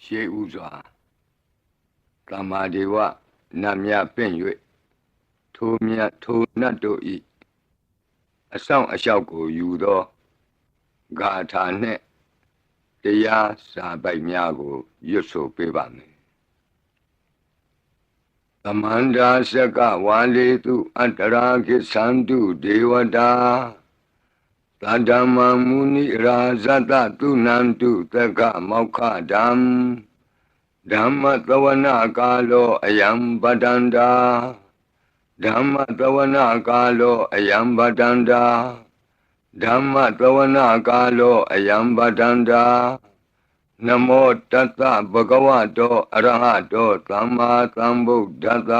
ရှေးဥစွာသမ္မာဒေဝနတ်မြတ်ပင့်၍ထိုမြတ်ထိုနတ်တို့ဤအဆောင်အလျှောက်ကိုယူသောဂါထာနှင့်တရားစာပိုက်များကိုရွတ်ဆိုပေးပါမယ်သမန္တာစကဝါလေတုအတ္တရာကိသန္တုဒေဝတာသတ္တမမုနိရာဇတတုနန္တုသက္ကမောက္ခဓမ္မဓမ္မသဝနာကာလောအယံပတန္တာဓမ္မသဝနာကာလောအယံပတန္တာဓမ္မသဝနာကာလောအယံပတန္တာနမောတတ္တဗဂဝတောအရဟတောသမ္မာသမ္ဗုဒ္ဓတ္တ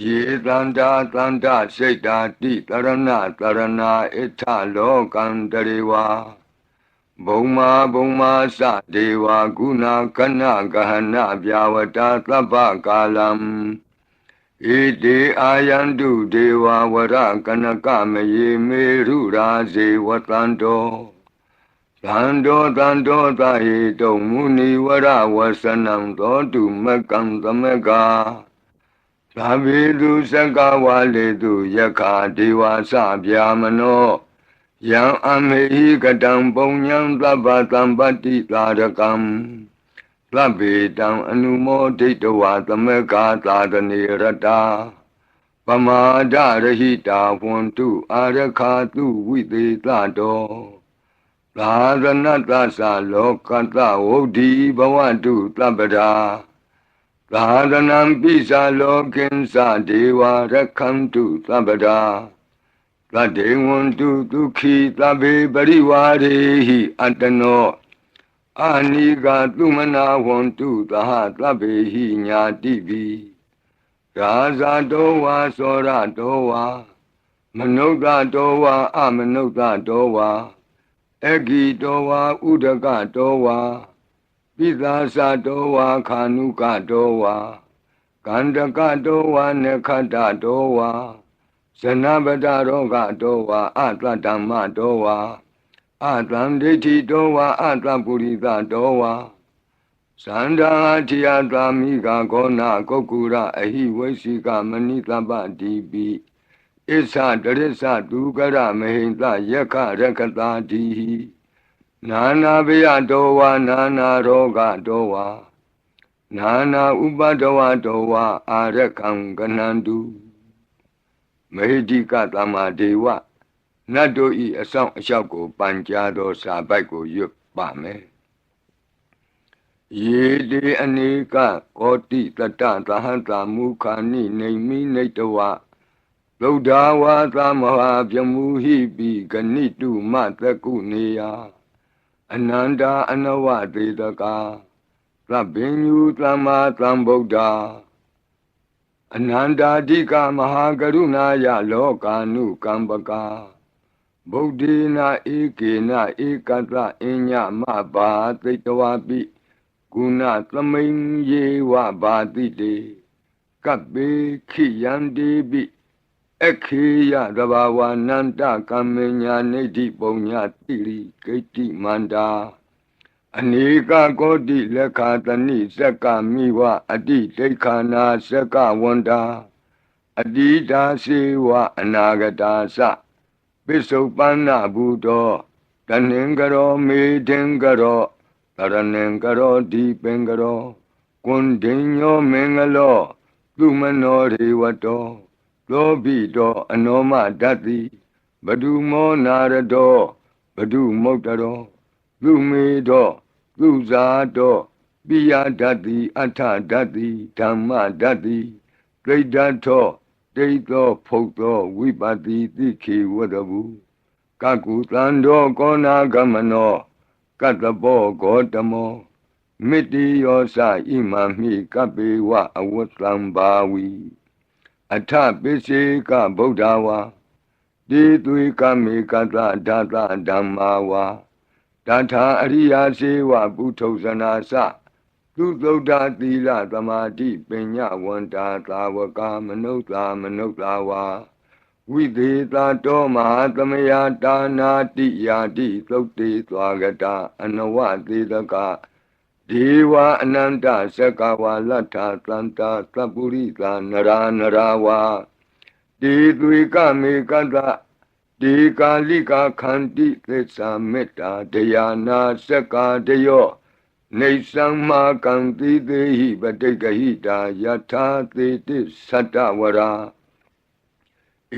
ယေတန္တာတန္တစိတ်တာတိတရဏတရဏဣထလောကံတရေဝါဘုံမာဘုံမာသဒေဝကုဏကနဂဟနဗျာဝတာသဗ္ဗကာလံဣတိအာယန္တုဒေဝဝရကနကမယေမေရုရာဇေဝတန္တောသန္တောသန္တောသဟေတုံမုနိဝရဝဆနံသောတုမကံသမကသဗ္ဗေတုသက္ကဝါလေတုယက္ခာဒေဝသဗျာမနောယံအမေဟိကတံပုံညံသဗ္ဗသံပတ္တိသာရကံသဗ္ဗေတံအနုမောဒိတဝါသမကသာသနေရတာပမာဒရဟိတာဝန္တုအာရခာတုဝိသေသတောသာသနတ္တသလောကတ္တဝုဒ္ဓိဘဝတုသဗ္ဗရာသာသနံပိသလောကိဉ္စဒေဝရက္ခန္တုသဗ္ဗရာသတ္တေဝန္တုဒုက္ခိသဗ္ဗေပရိဝါရေဟိအတ္တနောအာနိကသုမနာဝန္တုသဟသဗ္ဗေဟိညာတိပိရာဇတောဝါသောရတောဝါမနုဿတောဝါအမနုဿတောဝါအဂိတောဝါဥဒကတောဝါပိသာသတောဝါခာနုကတောဝါကန္တကတောဝါနခတတောဝါဇနပတရောဂတောဝါအတ္တဓမ္မတောဝါအတ္တံဒိဋ္ဌိတောဝါအတ္တပုရိသတောဝါသန္တာထိယသာမိကဂောနာကုက္ကုရအဟိဝိသိကမဏိတပ္ပတိပိဣသတရိစ္ဆဒုက္ကရမဟိတယက္ခရက္ခတာတိနာနာဘယတောဝါနာနာရောဂတောဝါနာနာဥပဒဝတောဝါအာရခံကနန္တုမဟိတိကသမ္မာဒေဝနတ်တို့ဤအဆောင်အလျှောက်ကိုပန်ကြားသောစာပိုက်ကိုရွတ်ပါမယ်ယေတိအနေကကောတိတတ္တသဟတမုခာနိနေမိနေတဝသုဒ္ဓဝါသမဟာပြမူဟိပိဂဏိတုမတကုနေယအနန္တာအနဝသေတကာသဗ္ဗညုသမ္မာသမ္ဗုဒ္ဓအနန္တာဓိကမဟာကရုဏာယလောကာနုကမ္ပကာဗုဒ္ဓေနဧကေနဧကတအညမဘာသိတဝပိကုဏသမိန်ယေဝဘာတိတေကပ္ပေခိယန္တိပိခေယသဘာဝနန္တကမ္မညာနေတိပုံညာတိရိကိတ္တိမန္တာအနေကကောတိလက်ခာတဏိစက္ကမိဝအတိဒိဋ္ဌာနာစက္ကဝန္တာအတိတာစေဝအနာဂတာသပိစုပန္နဘူတောတဏင်္ဂရောမေဒင်္ဂရောတရဏင်္ဂရောဒီပင်္ဂရောကွန်ဒိညောမင်္ဂလောသူမနောရေဝတောသောဘိတောအနောမဓတ္တိဘဒုမောနာရတောဘဒုမုတ်တရောသူမေတောသူဇာတောပိယဓတ္တိအထဓတ္တိဓမ္မဓတ္တိဒိဋ္ဌထောဒိဋ္ဌောဖုတ်သောဝိပတိတိခေဝတ္တဗုကကုသန္တောကောနာဂမနောကတ္တပောဂေါတမောမိတ္တိယောသဣမမိကပ္ပေဝအဝတ္တံဘာဝီအထပိစေကဗုဒ္ဓဝါတိသွေကမေကတဓာတဓမ္မာဝါတထာအရိယာစေဝပုထုဇနာသသူသုဒ္ဓသီလသမာဓိပညာဝန္တာသာဝကမနုဿာမနုဿာဝါဝိသေသတောမဟာသမယတာနာတိယာတိသုတ်တေသွားကတာအနဝသေတက ဒေဝအနန္တစကဝါလဋ္ဌသန္တာသပ္ပုရိသနရာနရာဝါတေသွေကမေကတဒေကာလိကာခန္တိသစ္စာမေတ္တာဒယာနာစကာတယောနေသံမာကံတိသေဟိပတိကဟိတာယထာသေတိသတ္တဝရာ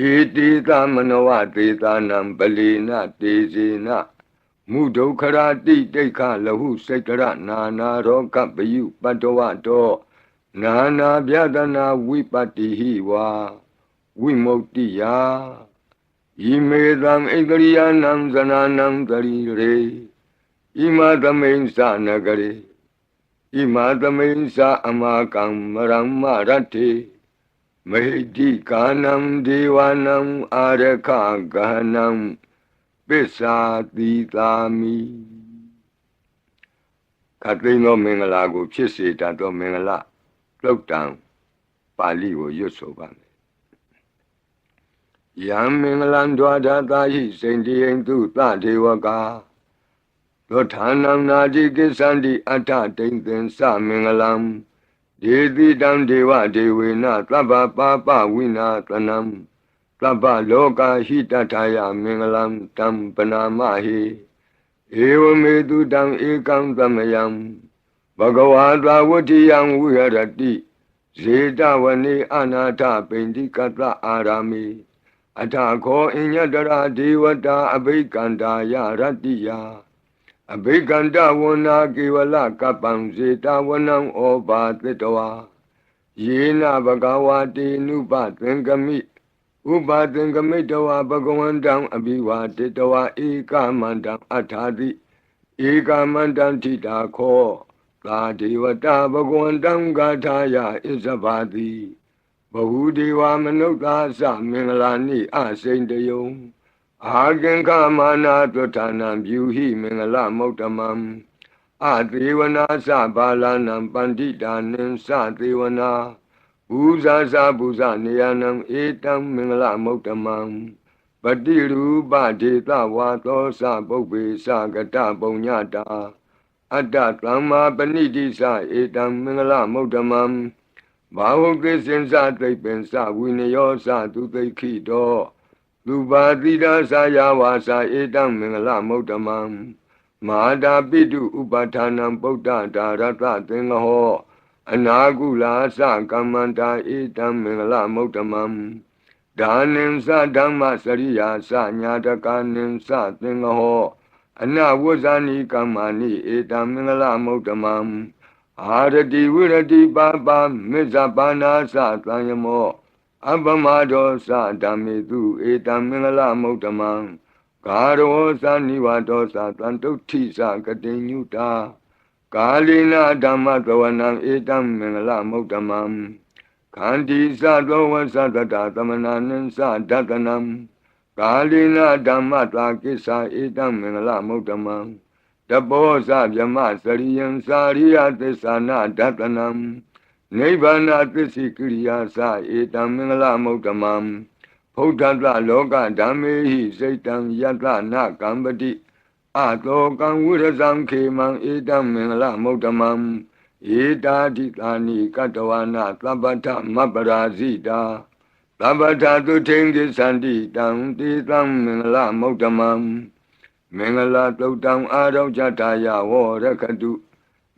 ဧတိသမနဝသေသနံပလီနတေဇေနမုဒုခရာတိတိခလဟုစိတ်တရနာနာရောကပယုပတ္တဝတောနာနာဗျဒနာဝိပတ္တိဟိဝါဝိမု ക്തി ယာဣမေသံဣန္ဒရိယနံဇနာနံတရိရေဣမသမိန်သနဂရေဣမသမိန်သအမကံမရမ္မရတ္တိမဟိတိကာနံဒေဝနံအာရခဂဟနံပစ္စာတိသာမိခတ်သိမ်းသောမင်္ဂလာကိုဖြစ်စေတတ်သောမင်္ဂလာပြုတ်တံပါဠိကိုရွတ်ဆိုပါမယ်ယံမင်္ဂလံဒွါဒသာဟိစိန္တိယံသူသဒေဝကာသောဌာနံနာတိကိသန္တိအတ္ထတိန်သင်္စမင်္ဂလံဒေတိတံဒေဝဒေဝေနသဗ္ဗပါပဝိနာသနံသဗ္ဗလောကဟိတထာယမင်္ဂလံတံပနာမဟိဧဝမေတုတံဧကံသမယံဘဂဝါသဝတ္တိယံဝိဟရတိဇေတဝနေအနာထပိန္တိကတအာရာမိအထခောအညတရာဒေဝတာအဘိကန္တာယရတ္တိယအဘိကန္တဝနာကေဝလကပ္ပံဇေတဝနံဩဘာသတ္တဝါယေနဘဂဝါတေနုပသင်္ကမိဥပသင်္ကမိတဝါဘဂဝန္တံအဘိဝါတေတဝါဧကမန္တံအထာတိဧကမန္တံထိတာခောသာဒေဝတာဘဂဝန္တံဂါထာယဣဇဘာတိဘဟုဒေဝမနုဿာသမင်္ဂလာနိအစိန်တယုံအာကင်္ခမာနာတွဋ္ဌာနံပြုဟိမင်္ဂလမௌတမံအသေဝနာသဘာလနံပန္တိတာနိသသေဝနာဘူဇာသဘူဇနေယနံဧတံမင်္ဂလမௌတမံပတိရူပဒေသဝါသောသပုပ္ပေသကတပုံညတာအတ္တသမ္မာပဏိတိသဧတံမင်္ဂလမௌတမံဘာဝကိစင်္စသိပ္ပင်္စဝိနယောသသူသိခိတောလူပါတိဒါသယာဝါစာဧတံမင်္ဂလမௌတမံမဟာတာပိတုဥပဌာနံပုဒ္ဒဒါရတသင်္ဃဟောအနာကုလာသကမ္မန္တာဧတံမင်္ဂလမௌတမံဒါနိသဓမ္မစရိယာသညာတကာနိသသင်္ဃဟောအနဝဇ္ဇာနိကမ္မာနိဧတံမင်္ဂလမௌတမံအာရတိဝိရတိပါပါမေဇပါနာသသံယမောအပမဒောသဓမ္မေတုဧတံမင်္ဂလမௌတမံဂါရောသနိဝါဒောသတံတုဋ္ဌိသကတိညုတာကာလိနာဓမ္မသဝနံဧတံမင်္ဂလမௌတမံခန္တီသသောဝသတတသမနာနိသဒတနံကာလိနာဓမ္မတာကိစ္ဆာဧတံမင်္ဂလမௌတမံတပောသဗြမစရိယံစာရိယသစ္ဆာနာဒတနံနိဗ္ဗာနသစ္စိကိရိယာသဧတံမင်္ဂလမௌတမံဘုဒ္ဓတလောကဓမ္မေဟိစိတ်တံယတနာကံပတိအတောကံဝိရဇံခေမံဧတံမင်္ဂလမௌတမံဧတာတိသာနိကတဝနာသဗ္ဗထမပ္ပရာဇိတာသဗ္ဗထသုထိန်ကိသန္တိတံတေတံမင်္ဂလမௌတမံမင်္ဂလသုတ်တံအာရောဇတာယဝရခတု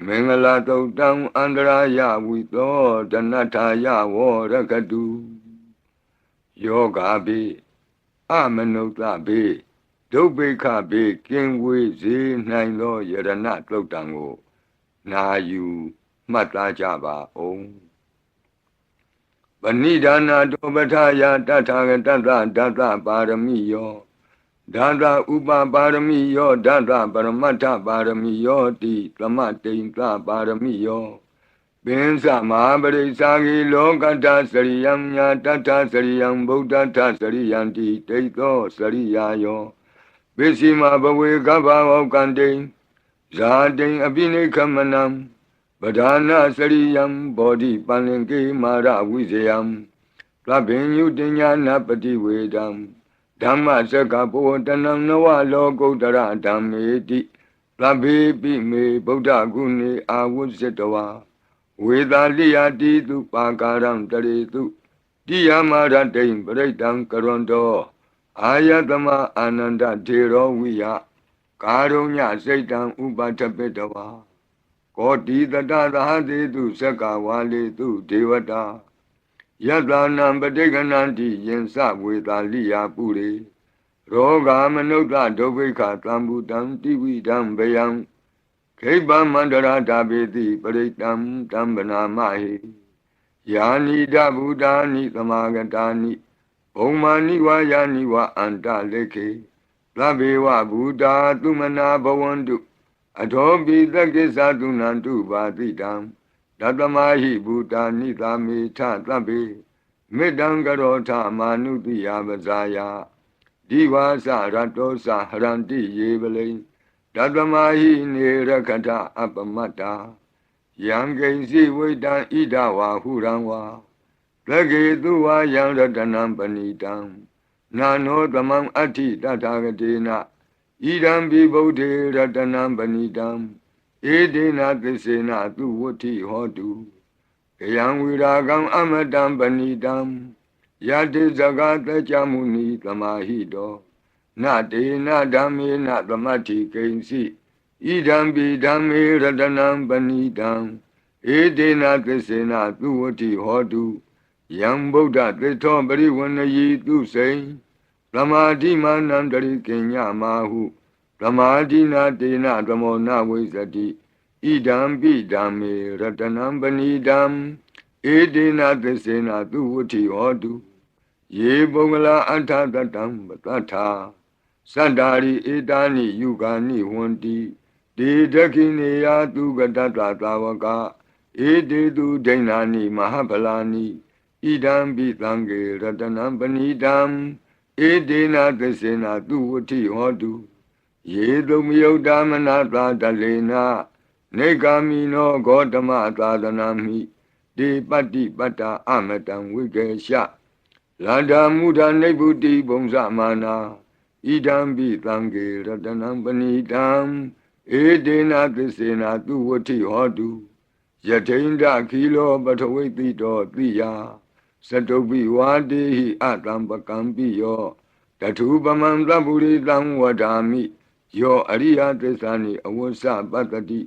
မင်္ဂလသုတ်တံအန္တရာယဝိသောဒနထာယဝရခတုယောဂါပိအမနုဿပိဒုဗ္ဗေခပိကင်ဝေစေနိုင်သောယရဏသုတ်တံကိုနာယူမှတ်သားကြပါအောင်ပဏိဒါနာတောပဋ္ဌာယတထာဂတတဒတပါရမိယောဒတဥပပါရမိယောဒတပရမတ္ထပါရမိယောတိသမတိန်သပါရမိယောပင်စမဟာပရိစ္ဆာဂိလောကတ္တစရိယံညာတတ္ထစရိယံဗုဒ္ဓတ္ထစရိယံတိတိသောစရိယာယောပစ္စည်းမဘဝေကဗ္ဗဝကံတိဇာတိအပိနိခမနံပဒာနာစရိယံဘောဓိပန္လင်ကေမာရဝိဇယံသဗ္ဗညုတညာနာပတိဝေဒံဓမ္မစကဘောတနံနဝလောကုတ္တရဓမ္မေတိ သဗ္ဗေပိမေဗုဒ္ဓဂုဏေအာဝုဇ္ဇတဝါဝေသာလိယတိတုပါကာရံတရေတုတိယမရတိံပရိတံကရွန်တောအာယတမအာနန္ဒထေရောဝိယကာရုညစိတ်တံဥပထပိတဝါကောတိတတသဟတိတုသက္ကဝါလေတုဒေဝတာယတနံပဋိက္ခဏန္တိယင်္စဝေသာလိယပုရိရောဂာမနုဿဒုဗ္ဗိခသံဗုတံတိဝိဒံဗယံခိဗ္ဗမန္တရာတာပေတိပရိတံတံဗနာမဟိယာနိဒဗုဒ္ဓာနိသမာဂတာနိဘုံမာနိဝါယာနိဝအန္တလေခေသဗ္ဗေဝဗုဒ္ဓသုမနာဘဝန္တုအထောပိသက္ကိသသုနန္တုပါတိတံတတမဟိဗုဒ္ဓာနိသာမေထသဗ္ဗေမေတ္တံကရောထမာနုတိယပဇာယဒီဝါစရတောစဟရန္တိယေပလိတတမဟိနေရခထအပမတ္တာယံကိဉ္စီဝိတံဣဒဝါဟုရံဝါသကေတုဝါယံရတနံပဏိတံနာနောသမံအဋ္ဌိတထာဂတေနဣဒံပိဗုဒ္ဓေရတနံပဏိတံဧဒေနသစ္စေနသူဝဋ္ဌိဟောတုကယံဝိရာဂံအမတံပဏိတံယတိဇဂတကြမုနိသမာဟိတောနတေနဓမ္မေနသမတ္ထိကိဉ္စီဣဒံပိဓမ္မေရတနံပဏိတံဧဒေနသစ္စေနသူဝဋ္ဌိဟောတုယံဗုဒ္ဓသစ္ထောပရိဝဏယိသူစိံသမာဓိမာနံတရိကိညမာဟုသမာဓိနာတေနသမောနဝိဇ္ဇတိဣဒံပိဓမ္မေရတနံပဏိတံဧဒေနသစ္စေနသူဝဋ္ဌိဟောတုယေပုဂ္ဂလာအထတတံပတ္ထာသတ္တာရိဧတာနိယုဂာနိဝန္တိဒေဒခိနေယသူကတတသာဝကဧတေတုဒိဏာနိမဟာဗလာနိဣဒံပိသံဃေရတနံပဏိတံဧဒေနသစ္စေနသူဝဋ္ဌိဟောတုယေတုမယုတ်တမနာသာတလေနနေဂာမိနောဂေါတမသာသနာမိဒေပတ္တိပတ္တာအမတံဝိကေရှလန္ဒာမုဒာနိဗ္ဗုတိဘုံဇမာနာဣဒံပိသံဃေရတနံပဏိတံဧဒေနသစ္စေနသူဝဋ္ဌိဟောတုယထိန္ဒခိလောပထဝိတိတောတိယသတုပိဝါတေဟိအတံပကံပိယောတထုပမံသဗ္ဗုရိတံဝဒာမိယောအရိယသစ္စာနိအဝစ္စပတ္တိ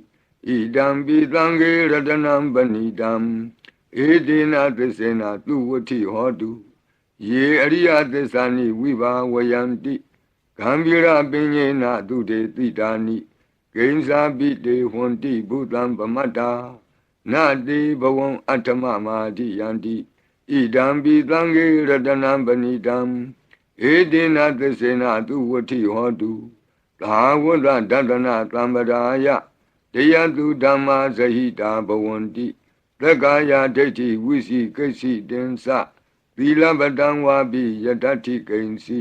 ဣဒံပိသံဃေရတနံပဏိတံဧဒေနသစ္စေနသူဝဋ္ဌိဟောတုယေအရိယသစ္စာနိဝိဘာဝယန္တိဂံဗီရပညေနသူတေတိတာနိကိဉ္စာပိတေဟွန်တိဘုသံပမတ္တာနတေဘဝံအဋ္ဌမမာတိယန္တိဣဒံပိသံဃေရတနံပဏိတံဧဒေနသစ္စေနသူဝဋ္ဌိဟောတုသာဝတ္တဒတနာသံပဒါယတရားသူဓမ္မာဇဟိတာဘဝန္တိသက္ကာယဒိဋ္ဌိဝိစီကိစ္စိတင်္စသီလပတံဝါပိယတ္ထိကိဉ္စီ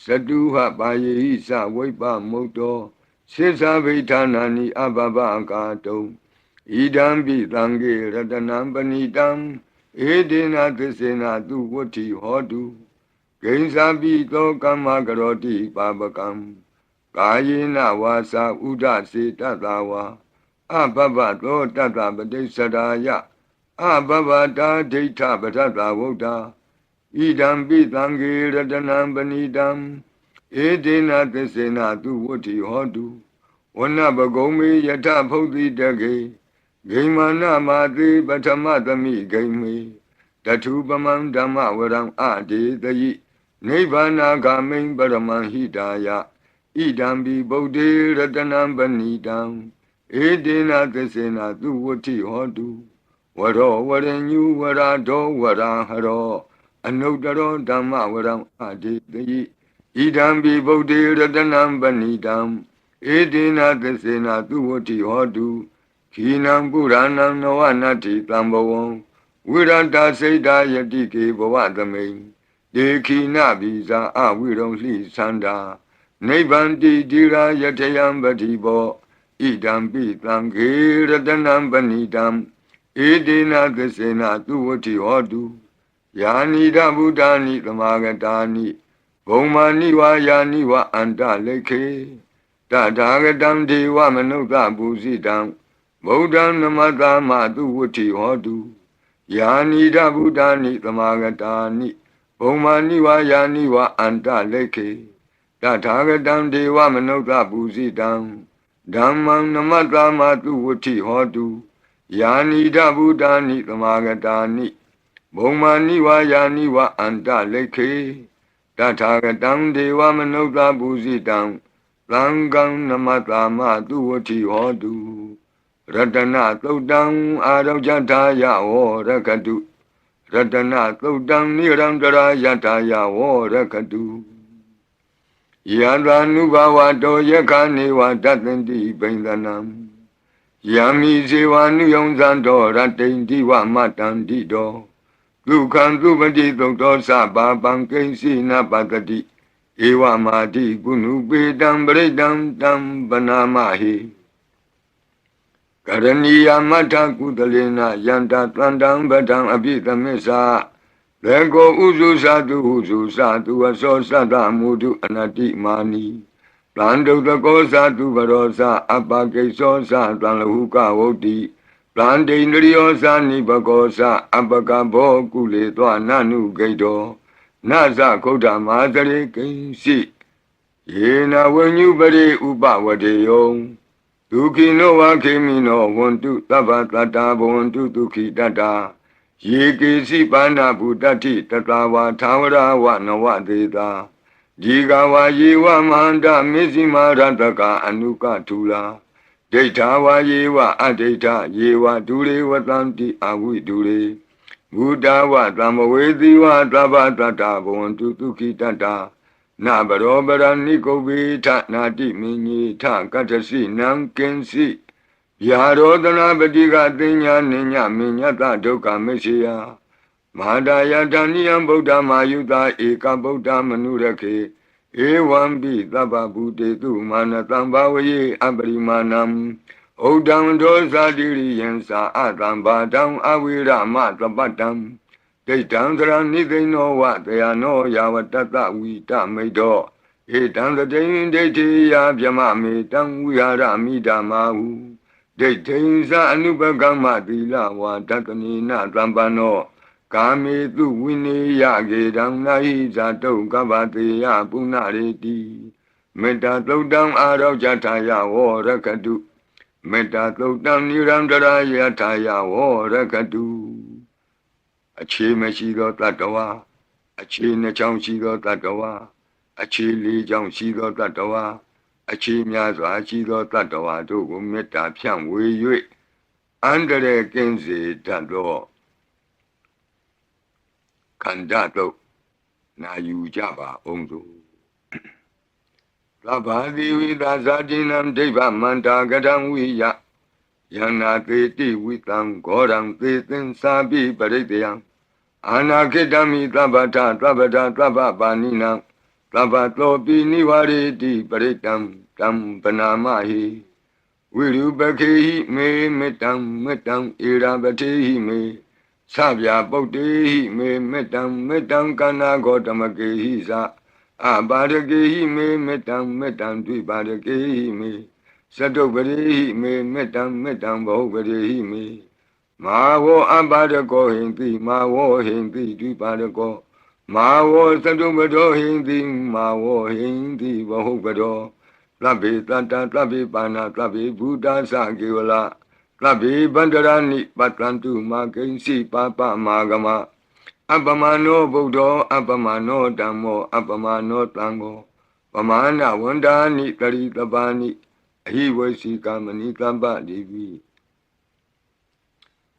သတုဟပါယေဟိသဝိပ္ပမုတ်တောစေသဗိဌာနာနိအဘဘကာတုံဣဒံပိသံဃေရတနံပဏိတံဧဒေနသစ္စေနသူဝဋ္ဌိဟောတုကိဉ္စာပိသောကမ္မကရောတိပါပကံကာယေနဝါစာဥဒစေတတဝါအဘဘသောတတပတိစ္ဆရာယအဘဘတာဒိဋ္ဌပထတဝုဒ္ဓဣဒံပိသံဃေရတနံပဏိတံဧဒေနသစ္စေနသူဝဋ္ဌိဟောတုဝနပဂုံမေယထဖုတ်တိတကေဂိမာနမာတိပထမသမိဂိမေတထုပမံဓမ္မဝရံအဒေတယိနိဗ္ဗာနာဂမိံပရမံဟိတာယဣဒံပိဗုဒ္ဓေရတနံပဏိတံဧဒေနသစ္စေနသူဝဋ္ဌိဟောတုဝရောဝရညုဝရဒောဝရဟရောအနုတ္တရောဓမ္မဝရံအဒေတယိဣဒံပိဗုဒ္ဓေရတနံပဏိတံဧဒေနသစ္စေနသူဝဋ္ဌိဟောတုခိနံပုရဏံနဝနတ္ထိတံဘဝံဝိရတစိတ်တာယတိကေဘဝသမိန်ဒေခိနဘိဇာအဝိရုံလှိသန္တာနိဗ္ဗန္တိတိရာယထယံပတိဘောဣဒံပိသံဃေရတနံပဏိတံဧဒေနသစ္စေနသူဝဋ္ဌိဟောတုယာနိဒဗုဒ္ဓာနိသမာဂတာနိဘုံမာနိဝါယာနိဝအန္တလိခေတ Tatagatam Deva Manuka Busidam Bodham Namatama Duvuti Hodu Yanida Buddhani Tamagatani Bomani wa Yani wa Anta Leke Tatagatam Deva Manuka Busidam Dhammam Namatama Duvuti Hodu Yanida Buddhani Tamagatani Bomani wa Yani wa Anta Leke Tatagatam Deva Manuka Busidam Langam Namatama Duvati Hodu Ratana Todang Arajataya O Rakadu Ratana Todang Nirandara Yataya O Rakadu Yadanubawa Do Yakani wa Datandi Bendanam Yami Zewanu Yonzando Ratendi wa Matandido Lukan Dubadi Doktor Saba Bankensi Napatadi Ewa Madi Gunu Bedam Bredam Dam Banamahi Karaniya Mata Kudalena Yanta Tandam Badam Abita Mesa Lego Uzu Sadu Aso Sada Mudu Anati Mani Plando the Gosa to Barosa Abake Sosa Tanahuka Oti Plande Nriosa Nibagosa Abakabo Kule Nanu Gaido Naza Koda Madare Kinsi Yena when you bade Uba Wadeyo Duki no Wakimino want to Tabatata want to Duki Dada Yiki Sipana Budati Tatawa Tawara Wanawa Deda Jigawa Yewa Manda Mizima Rataka Anuka Tula Detawa Yewa Adeta Yewa Dure Watanti Awi Dure Buddha wa Tamawedi wa Tabatata Bontu Tukitata Nabarobara Nikobita Nati Mini Ta Katasi Namkensi Yarodana Badiga Dinya Ninya Minyata Doka Mesia Madaya Daniam Buddha Mayuda Eka Buddha Manurake Ewambi Tababude Tu Manatambawe Abrimanam Odam dosa diri yensa atam badam awira matabatam. Daytandra nidino wat no yavatata wita medo. Etandra dayti ya vyamami tam wihara midamahu. Daytinsa anubagama dila watatani na tambano. Kami tu wini yagedam nahi zato gavate ya punareti. Meta todam araw jataya warakadu. Meta Todam Nirandara Yataya Warakadu Achi Meshido Tatawa Achi Nachang Shido Tatawa Achi Li Jang Shido Tatawa Achi Myaza Shido Tatawa Dogo Meta Piang Wei Yue Andere Kenzi Tando Kandato Na Yujaba Ondo Labadi Vida Zadinam Deva Manda Gadam Wiya Yana Teti Witam Goram Tetin Sabi Paredeam Anaketami Tabata Tababanina Tabato Nivareti Paretam Tam Panamahi Wiru Bakehi Me Metam Irabatehi Me Sabya Botehi Me Metam Kana Gotamakehi Sa Abadakehi me metam dvibadakehi me Sadobadahi me metam bahubadahi me Mawo abadako hindi mawo hindi dvibadako Mawo sadobado hindi mawo hindi bahubado Labi tata labi bana labi buddha sagiwala Labi bandarani patlantu magensi papa magama Abamano Buddha, Abamano Dhammo, Abamano Tango, Pamana Wandani Karitabani, he was Sikamani Tamba Divi.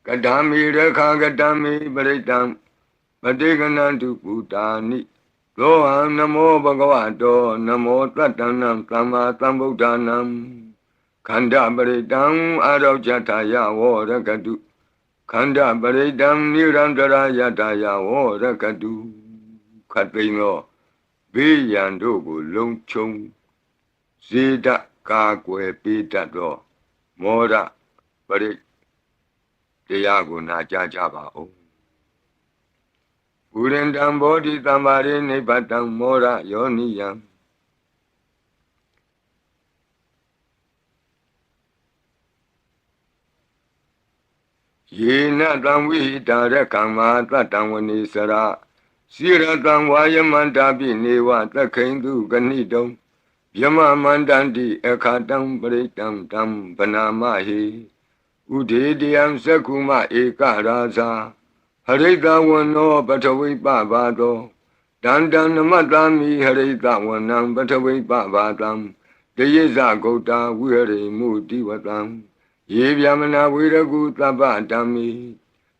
Kadami Rekagadami Baritam, Padiganantu Putani, Loham Namo Bhagavato, Namo Tatanam, Tama Tambudanam, Kanda Baritam, Arajataya, Warakadu. Kanda Baredam Nirandara Yataya Warakadu Katino Biyandogo Longchong Zida Kakwe Pitato Mora Bared Deyago Najajaba O Urendam Bodhi Tamare Nebatam Mora Yoniyam ယေနတံဝိတာရကမ္မာတတံဝနေစရာစိရတံဝါယမန္တာပိနေဝသခိန်တုကဏိတုံယမမန္တန္တိအခါတံပရိတံတံဗနာမဟိဥဒေတယံသက္ကုမဧကရာဇာဟရိတဝနောပထဝိပဘာသောတန္တံနမတ္တမိဟရိတဝနံပထဝိပဘာတံတယေဇဂௌတာဝိဟရိမုတိဝတံယေဗျမနာဝေရကုသဗ္ဗဓမ္မိ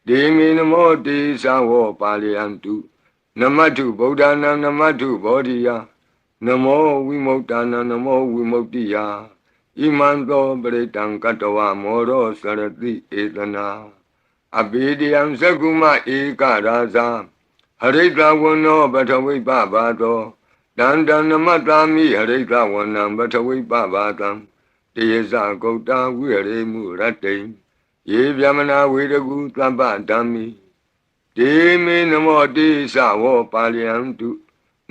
ဒေမိနမောတိသဝောပါလယန္တုနမတုဗုဒ္ဓနာနမတုဘောဓိယနမောဝိမု ക്ത နာနမောဝိမု ക്തി ယဣမံသောပရိတံကတဝမောရောစရတိဧတနာအဘိဓိယံသက္ကုမဧကရာဇာဟရိတဝနောပထဝိပဘာသောတန္တံနမတ္တာမိဟရိတဝနံပထဝိပဘာတံတယေဇဂௌတာဝိဟရိမုရတ္တိယေဗျမနာဝေရကုသဗ္ဗဓမ္မိဒေမေနမောတိသဝောပါလယန္တု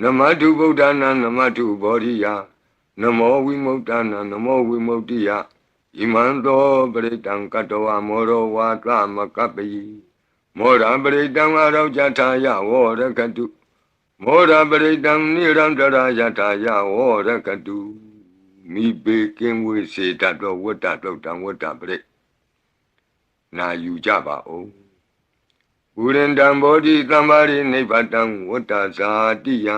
နမတုဗုဒ္ဓနာနမတုဘောဓိယနမောဝိမု ക്ത နာနမောဝိမု ക്തി ယဣမံသောပရိတံကတဝမောရောဝါသမကပ္ပိမောရပရိတံအရောကြထာယဝောရကတုမောရပရိတံနိရန္တရာယထာယဝောရကတုမိဘေကင်းဝေစေတတ်သောဝတ္တတုတ်တံဝတ္တပရိနာယူကြပါဦးပုရိန္တံဘောဓိသမ္မာရိနိဗ္ဗတံဝတ္တဇာတိယံ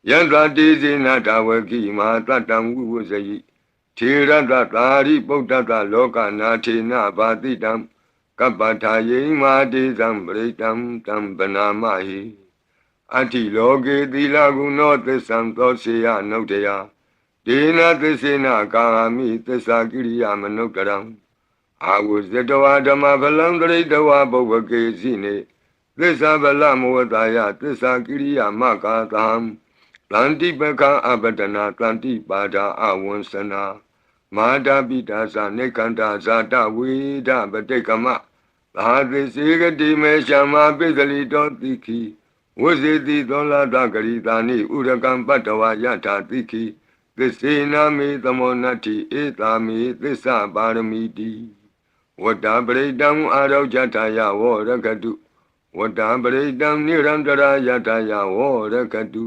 ယန္တတိဇေနတဝကိမဟာတတံဝိဝဇယိထေရတသာရိပုတ္တတလောကနာထေနဘာတိတံကပ္ပထာယိမာတိသံပရိတံတံဗနာမဟိအတ္တိလောကေသီလဂုဏောသစ္ဆံသောစေယနုတ္တယဒေနသစ္စေနကာမိသစ္စာကိရိယာမနုဿရံအာဝဇတဝဓမ္မဖလံတရိတဝဘုဗ္ဗကေစီနေသစ္စာဗလမောတာယသစ္စာကိရိယာမကာသံတန္တိပကံအပတနာတန္တိပါဒာအဝံစနာမာတာပိတာသနေကန္တာဇာတဝေဒပတိကမသာသိစေကတိမေရှမပိသလိတောတိခိဝဇေတိသောလာတဂရိတာနိဥရကံပတ္တဝယထာတိခိသစ္စေနာမေသမောနတ္တိဧတာမေသစ္စာပါရမီတိဝတ္တပရိတံအာရောကြထာယဝောရကတုဝတ္တပရိတံနိရန္တရာယထာယဝောရကတု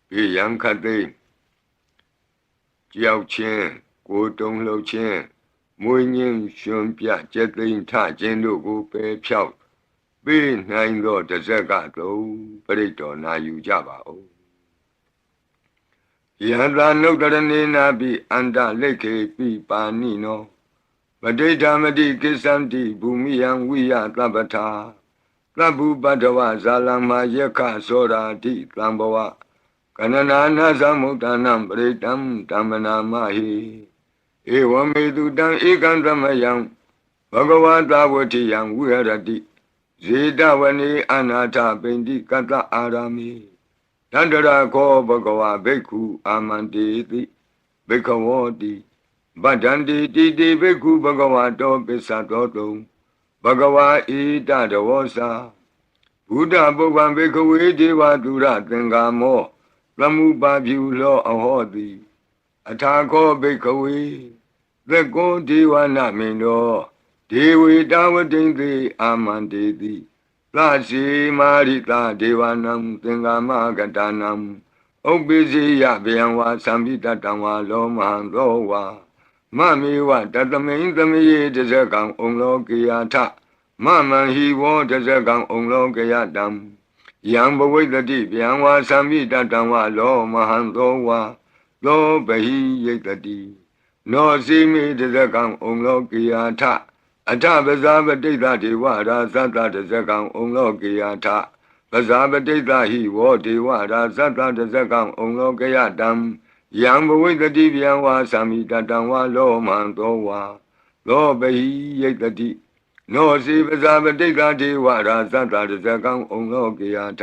ဘေယံခတိကြောက်ခြင်းကိုယ်တုံလှုပ်ခြင်းမွေးငင်းရှင်ပြကျက်သိမ်းထခြင်းတို့ကိုပယ်ဖြောက်ပေးနိုင်သောတဇက်ကတုံပရိတော်နာယူကြပါဦးယန္တာနုတ္တရဏေနာပိအန္တလိခေပိပါဏိနောပဋိဌာမတိကိစ္ဆန္တိဘူမိယံဝိယသဗ္ဗထာသဗ္ဗုပတ္တဝဇာလမယက္ခသောရာတိသံဘဝကနနာနာသမုဒ္ဒနံပရိတံဓမ္မနာမဟိဧဝမေတုတံဧကံသမယံဘဂဝတာဝတိယံဝိဟရတိဇေတဝနေအနာထပိန္တိကတ္တအာရမိတန္တရာခောဘဂဝဘိက္ခုအာမန္တေတိဘိက္ခဝောတိဗဒ္ဒန္တိတိတိဘိက္ခုဘဂဝတောပစ္စတောတုံဘဂဝါဣတတဝောစာဘုဒ္ဓပုဗ္ဗံဘိက္ခဝေဒေဝတုရသင်္ကာမောသမုပါပြုလောအဟောတိအထာခောဘိက္ခဝေသက္ကောဒေဝနာမိန်တောဒေဝေတာဝတိံသေအာမန္တေတိသစီမာရိတာဒေဝနံသင်္ကာမကတနံဥပ္ပိစီယဗျံဝါသံပိတတံဝါလောမဟံသောဝါမမေဝတတမိန်သမယေတဇကံဩလောကေယထမမံဟိဝောတဇကံဩလောကေယတံယံဘဝိတ္တိဗျံဝါသံပိတတံဝါလောမဟံသောဝါသောဘဟိယိတတိနောစီမေတဇကံဩလောကေယထအထပဇာပတိတ္တဒေဝရာဇတတဇကံဩလောကေယထပဇာပတိတ္တဟိဝောဒေဝရာဇတတဇကံဩလောကေယတံယံဘဝိတ္တိဗျံဝါသံပိတတံဝါလောမဟံသောဝါသောဘဟိယိတတိနောစီပဇာပတိတ္တဒေဝရာဇတတဇကံဩလောကေယထ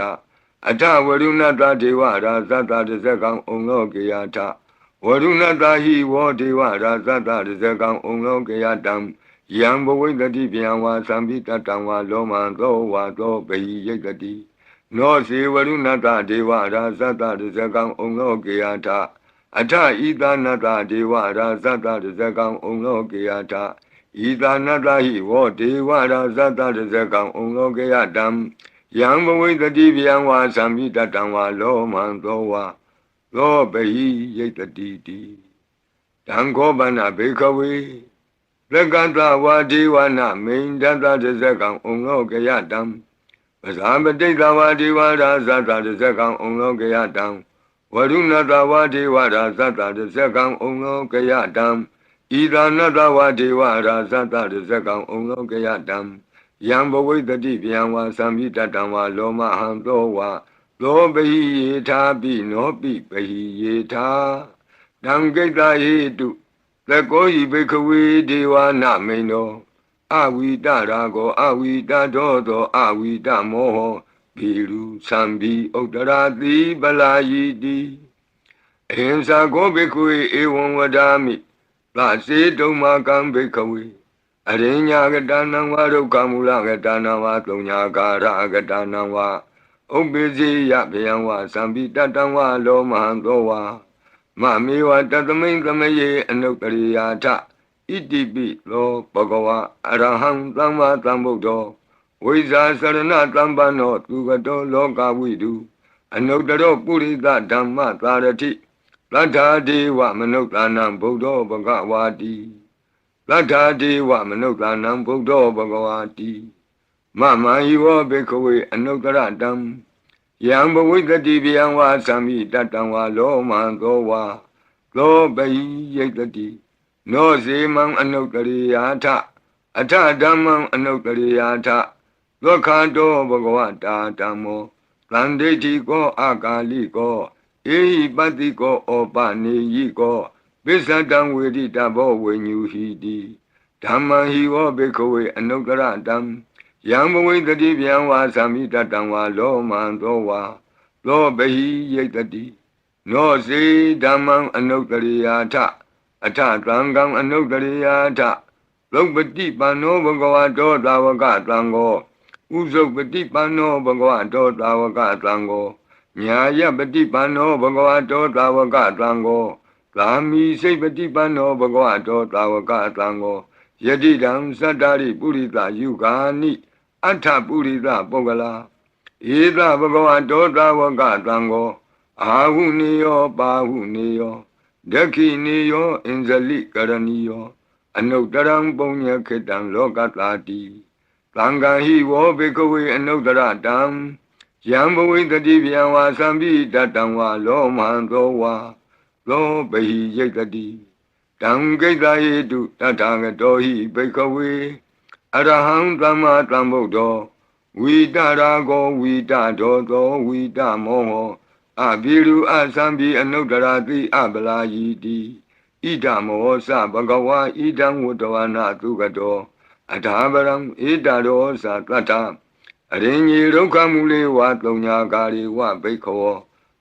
အထဝရုဏတဒေဝရာဇတတဇကံဩလောကေယထဝရုဏတဟိဝောဒေဝရာဇတတဇကံဩလောကေယတံယံဘဝိတ္တိဗျံဝါသံပိတတံဝါလောမံသောဝါသောဘဟိယိတတိနောစေဝရုဏတဒေဝရာဇတတဇကံဩလောကေယထအထဣသနတဒေဝရာဇတတဇကံဩလောကေယထ ဤသာနတဟိဝောဒေဝရာဇတတဇကံဩလောကေယတံယံဘဝိတတိဗျံဝါသံမိတတံဝါလောမံသောဝါသောပဟိယိတတိတိတံခောပနဘေခဝေလကတဝါဒေဝနာမိန်တတတဇကံဩလောကေယတံပဇာပတိတဝါဒေဝရာဇတတဇကံဩလောကေယတံဝရုဏတဝါဒေဝရာဇတတဇကံဩလောကေယတံဣဒာနတဝါဒေဝရာဇတတဇကံဩလောကေယတံယံဘဝိတတိဗျံဝါသံမိတတံဝါလောမဟံသောဝါသောပဟိယေထာပိနောပိပဟိယေထာတံကိတ္တဟိတုသကောဟိဘိခဝေဒေဝနာမိန်သောအဝိတရာကောအဝိတတောသောအဝိတမောဟဘိရုသံဘိဥတ္တရာတိပလာယိတိအဟိံစာကောဘိခဝေဧဝံဝဒာမိသစေတုံမာကံဘိခဝေအရိညာကတနံဝါဒုက္ခမူလကတနံဝါသုံးညာကာရကတနံဝါဥပ္ပိစေယဗျံဝါသံပိတတံဝါလောမဟံသောဝါမမေဝတသမိန်သမယေအနုတ္တရိယာထဣတိပိလောဘဂဝါအရဟံသမ္မာသမ္ဗုဒ္ဓောဝိဇာစရဏသမ္ပန္နောသူကတောလောကဝိတုအနုတ္တရောပုရိသဓမ္မသာရတိသတ္ထာဒေဝမနုဿာနံဗုဒ္ဓောဘဂဝါတိသတ္ထာဒေဝမနုဿာနံဗုဒ္ဓောဘဂဝါတိမမံယိဝဘေခဝေအနုတ္တရတံယံဘဝိတတိဗျံဝါသံမိတတံဝါလောမံသောဝါသောပဟိယိတတိနောစေမံအနုတ္တရိယာထအထဓမ္မံအနုတ္တရိယာထသောခန္တောဘဂဝတာဓမ္မောသန္တိတိကောအာကာလိကောဧဟိပတ္တိကောဩပနေယိကောပိစ္ဆတံဝေတိတဘောဝိညူဟိတိဓမ္မံဟိဝဘေခဝေအနုတ္တရတံယံဘဝိတတိဗျံဝါသံမိတတံဝါလောမံသောဝါသောပဟိယိတတိနောစေဓမ္မံအနုတ္တရိယာထအထသံဃံအနုတ္တရိယာထသုပတိပန္နောဘဂဝတောသာဝကသံဃောဥဇုပတိပန္နောဘဂဝတောသာဝကသံဃောညာယပတိပန္နောဘဂဝတောသာဝကသံဃောသာမိစိတ်ပတိပန္နောဘဂဝတောသာဝကသံဃောယတိတံသတ္တာရိပုရိသယုဂာနိအထပုရိသပုဂ္ဂလာဧသဘဂဝတောသာဝကသံဃောအာဟုနေယောပါဟုနေယောဒက္ခိနေယောအင်္ဇလိကရဏီယောအနုတ္တရံပုညခေတံလောကတာတိသံဃာဟိဝောဘေကဝေအနုတ္တရတံယံဘဝိတတိဗျံဝါသံပိတတံဝါလောမံသောဝါသောပဟိယိတတိတံကိတ္တဟိတုတထာဂတောဟိဘေကဝေအရဟံသမ္မာသမ္ဗုဒ္ဓောဝိတရာကောဝိတဒောသောဝိတမောဟောအဘိရုအသံပိအနုတ္တရာတိအပလာယိတိဣဒမောသဘဂဝါဣဒံဝတ္တဝနာသုကတောအထာပရံဣဒရောသတတ္ထအရိညေဒုက္ခမူလေဝသုံးညာကာရိဝဘိခော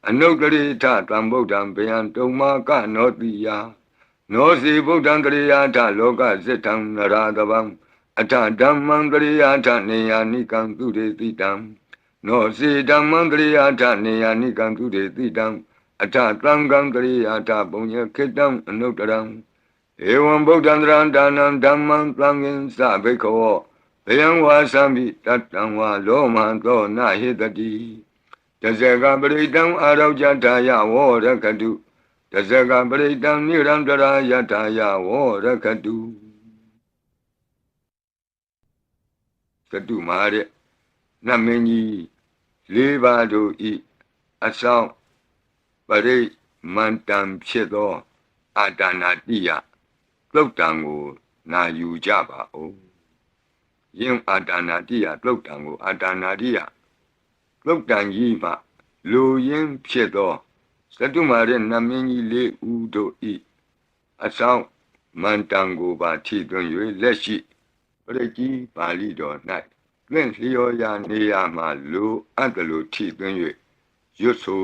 အနုတ္တရိထသံဗုဒ္ဓံဗျံတုံမာကနောတိယနောစီဗုဒ္ဓံတရိယာထလောကဇိတံနရာတဗံအထဓမ္မံတရိယာထနေယာနိကံသူရေတိတံနောစီဓမ္မံတရိယာထနေယာနိကံသူရေတိတံအထသံဃံတရိယာထပုံညခေတံအနုတ္တရံဧဝံဗုဒ္ဓံတရံဒါနံဓမ္မံသံဃင်္စဘိခောဗျံဝါသံပိတတံဝါလောမံသောနဟိတတိတဇဂပရိတံအာရောကြထာယဝောရခတုတဇဂပရိတံနိရံတရာယထာယဝောရခတုသတုမာတဲ့နတ်မင်းကြီးလေးပါးတို့ဤအဆောင်ပရိမန္တံဖြစ်သောအာတာနာတိယသုတ်တံကိုနာယူကြပါဦးယင်းအာတာနာတိယသုတ်တံကိုအာတာနာတိယသုတ်တံကြီးမှလူရင်းဖြစ်သောသတုမာတဲ့နတ်မင်းကြီးလေးဦးတို့ဤအဆောင်မန္တံကိုပါထီသွင်း၍လက်ရှိပရိကြီးပါဠိတော်၌သင်လျော်ရာနေရာမှလူအပ်တလူထီသွင်း၍ရွတ်ဆို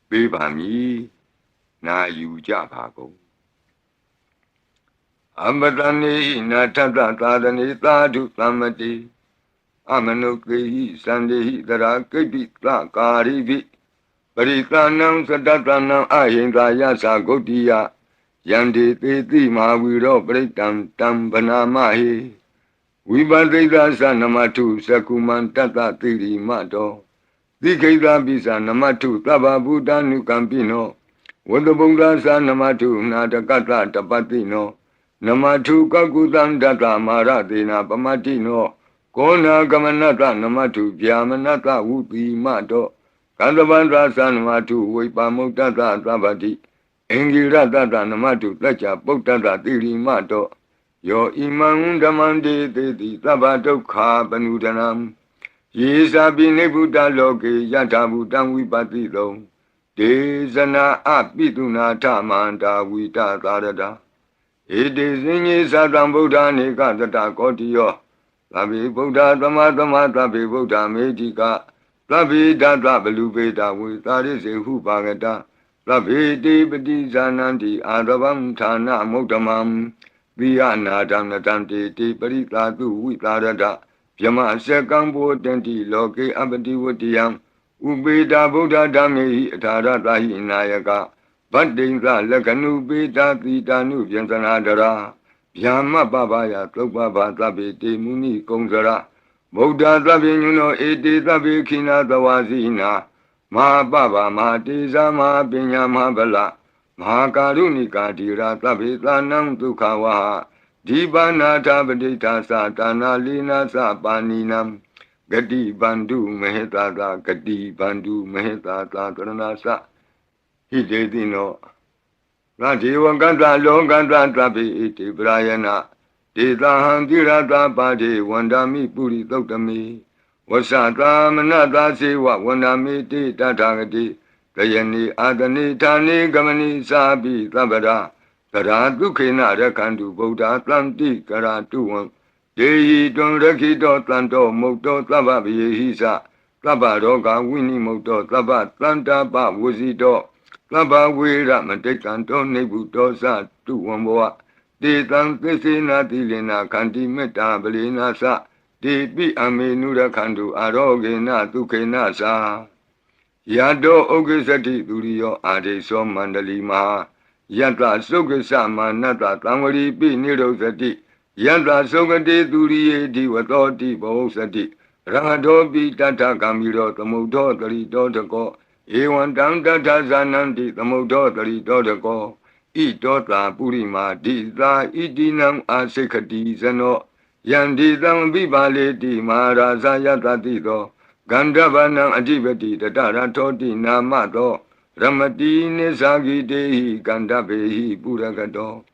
ပေးပါမည်နာယူကြပါကုန်အမတနေနာထတသာသနေသာဓုသမ္မတိအမနုကေဟိသန္တေဟိတရာကိပိသကာရိပိပရိသနံသတ္တနံအဟိန္ဒာယသဂုတ်တိယ Yandi Titi Maviro Britam Tam Banamahi Vibadita Sanamatu Sakuman Tata Tiri Mato Dikeda Bisa Namatu Taba Buddha Nukampino Wadabunga Sanamatu Natakata Tapatino Namatu Kakutan Data Maratina Pamatino Kona Gamanata Namatu Yamanata Upi Mato Kadabandra Sanamatu Wipamutata Tabati Engira Tata Namatu Tacha Potata Tiri Mato Yo Imam Damandi Titi Tabato Ka Panudanam Yesa Binebuta Loki Yatabutan Wipatito Desana Apituna Tamanta Wita Tarada It is in Sadam Buddha Nikata Kotio Tabi Buddha Tamatama Tabi Buddha Medica Tabi Data Belubeta with Taris Hupagata Tabi Dipati Zananti Adabam Tana Motamam Viana Danatanti Tiparita Witarada Yama Sekambo Tenti Loki Abati Wutiam Ubeda Buddha Dami Taratahi Nayaka Badinga Lakanu Beta Tita Nu Yantanadara Yama Babaya Topaba Tabi Muni Kongzara Buddha Tabi Nuno Eti Tabi Kina Tawazina Ma Baba Ma Tiza Ma Pinya Ma Bala Ma Karunika Tira Tabi Tanam Tukawaha Dibana Tabadita Satana Lina Sapaninam Gadi Bandu Meheta Gadi Bandu Meheta Taranasa Hidedino Rati Wakanta Longanta Tabi Iti Brayana Tita Handirata Padi Wandami Puri Totami Wasata Manata Sewa Wandami Tita Tagati Kayani Adani Tani Gamani Sabi Tabada Tara Dukina Rakandu Buddha Tlanti Karatuan Dehi Don Rakito Tlanto Moto Tababi Hisa Tabaroga Winnie Moto Tabat Tlanta Ba Wuzito Taba Wira Matekanto Nebuto Sa Tuwamboa De Tan Tesina Tilina Kanti Meta Belina Sa De Bi Amenura Kandu Arogena Tukena Sa Yado Ogesati Durio Ade So Mandali Maha Yanta Sokasa Manata Tamari Pi Nirosati Yanta Sokati Duriye Diwatoti Bosati Rangadobi Tata Kamiro Tamudo Tari Dotako Ewan Tanta Zananti Tamudo Tari Dotako I Dota Purima Dita Idinam Asekati Zano Yandi Tam Bibale Di Maharaza Yatatito Gandavanam Adivati Tatara Toti Namato Ramati Nisagi Dehi Gandabehi Puragato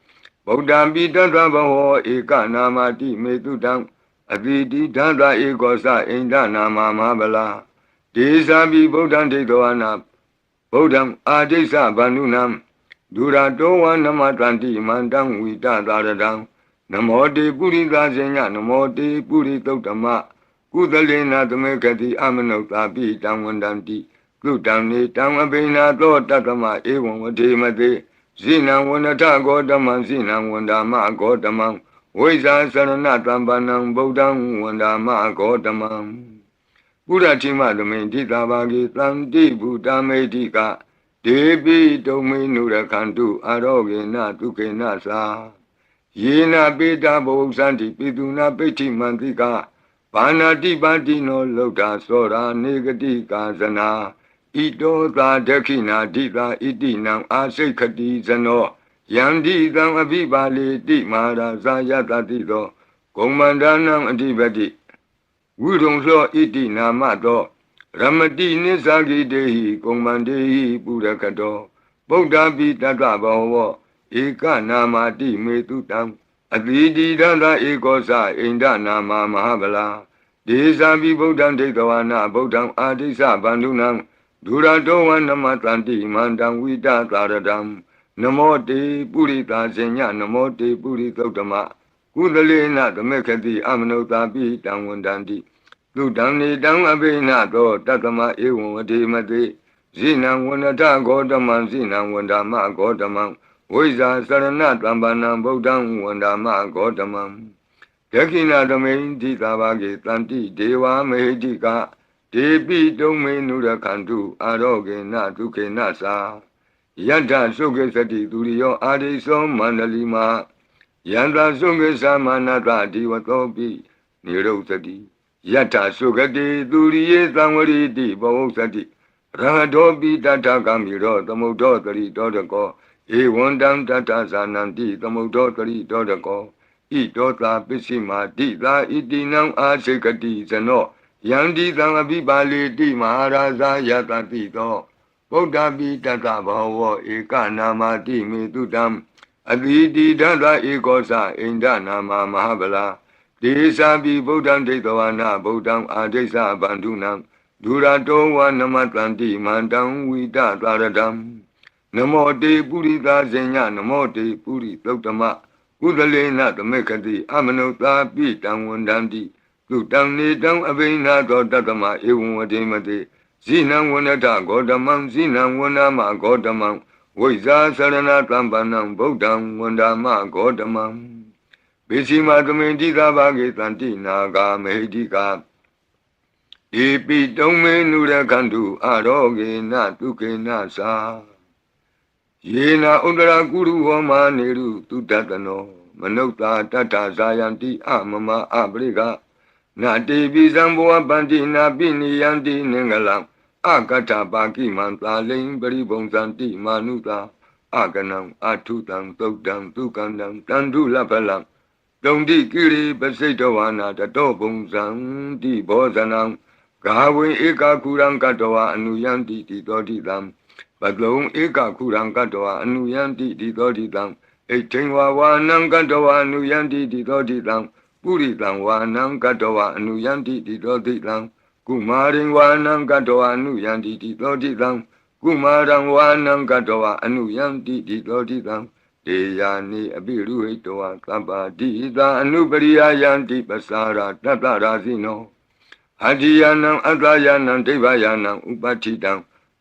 Bodambi Tata Baho Eka Namati Metudam Aditi Tata Ekosa Inda Nama Mabala Desabi Bodam Tedoana Bodam Adesa Banunam Durato Namatanti Mandam Vita Taradam Namote Purita Zenya Namote Puritotama Kudalena Tamekati Amanota Pi Tamwandanti Kutani Tamabina to Tatama Ewan Vatimate Zina Wanata Godaman Zina Wandama Godamam Weza Saranatambanam Bodam Wandama Godamam Buddha Tima Dominti Tabagi Tanti Buddha Medika Debi Domi Nurakantu Arogena Tukena Sa Yena Beta Bosanti Piduna Peti Mantika Panati Batino Loda Sora Negati Kazana Ito Ta Dekina Dita Itinam Asekati Zano Yandi Tam Abibali Di Mara Zayatatido Komandanam Adibati Wudong Lo Itina Mato Ramati Nisagi Dehi Komandehi Purakato Bodha Bitata Baho Eka Namati Metutam Adidi Dada Ekosa Inda Nama Mahabala Desabi Bodham Tekawana Bodham Adisa Bandunam Duradowan Namatanti Mandam Vita Taradam Namote Purita Senya Namote Puritotama Kudalena Tamekati Amanota Pi Tamwandanti Ludamni Dam Abena To Tatama Ewan Vatimate Zina Wanata Godaman Zina Wandama Godaman Weza Sarana Tambanam Bodham Wandama Godamam Dekina Domain Titabagi Tanti Deva Mehedika Debi Domain Nurakantu Aroge Natuke Nasa ယတ္ထသုခေသတိသူရိယောအာရိသောမန္တလီမယန္တာသုခေသမနတဒီဝသောပိနိရုသတိယတ္ထသုခတိသူရိယေသံဝရိတိဘဝသတိရဟတောပိတတ္ထကမိရောသမုဒ္ဒောတရိတောတကောဧဝံတံတတ္ထဇာနန္တိသမုဒ္ဒောတရိတောတကောဣတောသာပစ္စည်းမာတိသာဣတိနံအာစေကတိဇနောယန္တိသံအပိပါလေတိမဟာရာဇာယတတိသောဗုဒ္ဓပိတတဘောဝဧကနာမတိမေတုတံအတိတိတတဧကောသအိန္ဒနာမမဟာဗလာဒေသာပိဗုဒ္ဓံဒိဋ္ဌဝနာဗုဒ္ဓံအာဒိသဗန္ဓုနံဒုရတောဝနမတန္တိမန္တံဝိတသာရတံနမောတေပုရိသဇညနမောတေပုရိသုတ္တမကုသလေနသမေခတိအမနုသာပိတံဝန္တန္တိသူတံနေတံအဘိနာသောတတမဧဝံဝတိမတိဇိနံဝနတဂေါတမံဇိနံဝနမဂေါတမံဝိဇာသရဏတံပန္နံဗုဒ္ဓံဝန္ဒမဂေါတမံပိစီမသမေတိသာဘာဂေတန္တိနာဂာမေဟိတိကာဧပိတုံမေနုရခန္တုအာရောဂေနတုကေနသာယေနဥဒရာကုရုဟောမာနေရုတုတတနောမနုဿာတတ္ထဇာယံတိအမမအပရိကနာတေပိသံဘောပန္တိနာပိနိယံတိနင်္ဂလံအကတ္ထပါကိမံသာလိံပရိဘုံဇန္တိမာနုသာအကနံအထုတံသုတ်တံဒုက္ကံတံတန္တုလပလံတုံတိကိရိပစိတဝါနာတတောဘုံဇံတိဘောဇနံဂါဝေဧကခုရံကတဝအနုယံတိတိတောတိတံပတုံဧကခုရံကတဝအနုယံတိတိတောတိတံဣဋ္ဌိဝါဝါနံကတဝအနုယံတိတိတောတိတံပုရိတံဝါနံကတဝအနုယံတိတိတောတိတံကုမာရိဝါနံကတဝအနုယံတိတိတောတိတံကုမာရံဝါနံကတဝအနုယံတိတိတောတိတံဒေယာနိအပိရုဟိတဝသဗ္ဗတိသာအနုပရိယယံတိပစာရတတရာဇိနောအတ္တိယနံအတ္တယနံဒိဗ္ဗယနံဥပဋ္ဌိတံ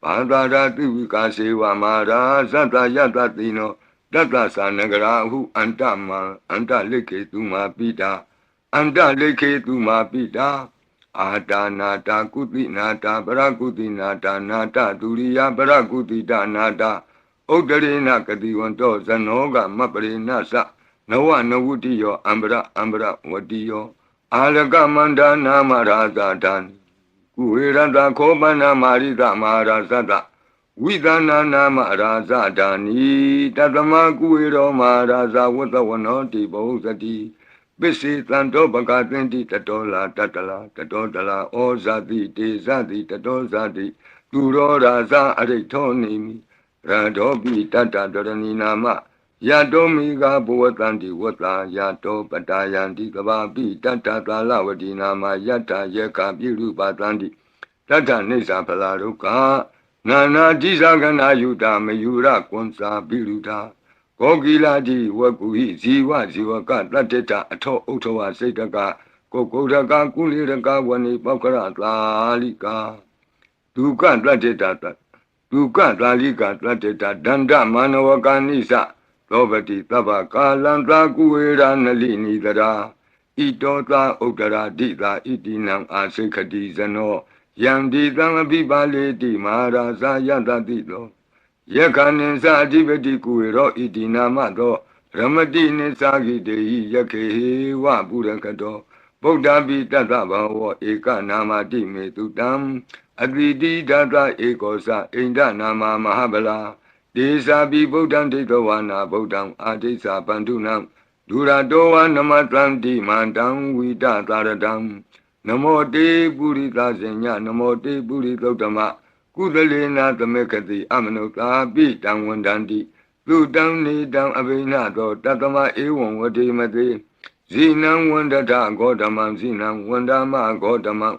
ဘာသာရာတိဝိကာစေဝမာရာသတ္တယတတိနောတတ္တသနဂရာဟုအန္တမံအန္တလိခေတုမာပိတာအန္တလိခေတုမာပိတာအာတာနာတာကုတိနာတာပရကုတိနာတာနာတဒုရိယပရကုတိတနာတာဥဒ္ဒရေနကတိဝန္တောဇနောကမပရိနသနဝနဝုတိယောအံပရဝတိယောအာလကမန္ဒနာမရာဇာတံကုဝေရတခောပန္နမာရိတမဟာရာဇတဝိသနာနာမရာဇဒာနိတတမကုဝေရောမဟာရာဇဝတ္တဝနောတိဘုဇတိပစ္စေတံတောပကသင်တိတတောလာတတလာတတောတလာဩဇာတိတေဇတိတတောဇာတိသူရောရာဇအရိထောနေမိရတောပိတတတရဏီနာမယတောမိဂဘဝတန္တိဝတ္တာယတောပတာယန္တိကဘာပိတတသာလဝတိနာမယတ္တယေကပိရုပတန္တိတတ္ထနိစ္စဖလာရုကနာနာတိသကနာယုတာမယုရကွန်စာပိရုတာကောကိလာတိဝကုဟိဇီဝဇီဝကတတ္တတအထောဥထဝစိတ်တကကိုကုရကကုလိရကဝဏိပောက္ခရသာလိကာဒုက္ခတတ္တတဒုက္ခသာလိကာတတ္တတဒန္တမနဝကာနိသသောပတိသဗ္ဗကာလံသာကုဝေရနလိနိတရာဣတောသာဥဒ္ဒရာတိသာဣတိနံအာစိခတိဇနောယံဒီသံအပိပါလေတိမဟာရာဇာယတတိသောယက္ခဏိသအဓိပတိကုဝေရောဣတိနာမသောရမတိနိသဂိတေဟိယခေဝပုရကတောဗုဒ္ဓပိတတဗံဝေဧကနာမတိမေတုတံအတိတိဒသဧကောသအိန္ဒနာမမဟာဗလာဒေသာပိဗုဒ္ဓံဒိဋ္ဌဝါနာဗုဒ္ဓံအာဒိသပန္တုနံဒုရတောဝနမတံတိမန္တံဝိတသာရတံနမောတေပုရိသဇညနမောတေပုရိသုတ္တမကုသလေနာသမေခတိအမနုသာပိတံဝန္တန္တိသူတံနေတံအဘိနသောတတမဧဝံဝတိမတိဇိနံဝန္တထဂေါတမံဇိနံဝန္ဒမဂေါတမံ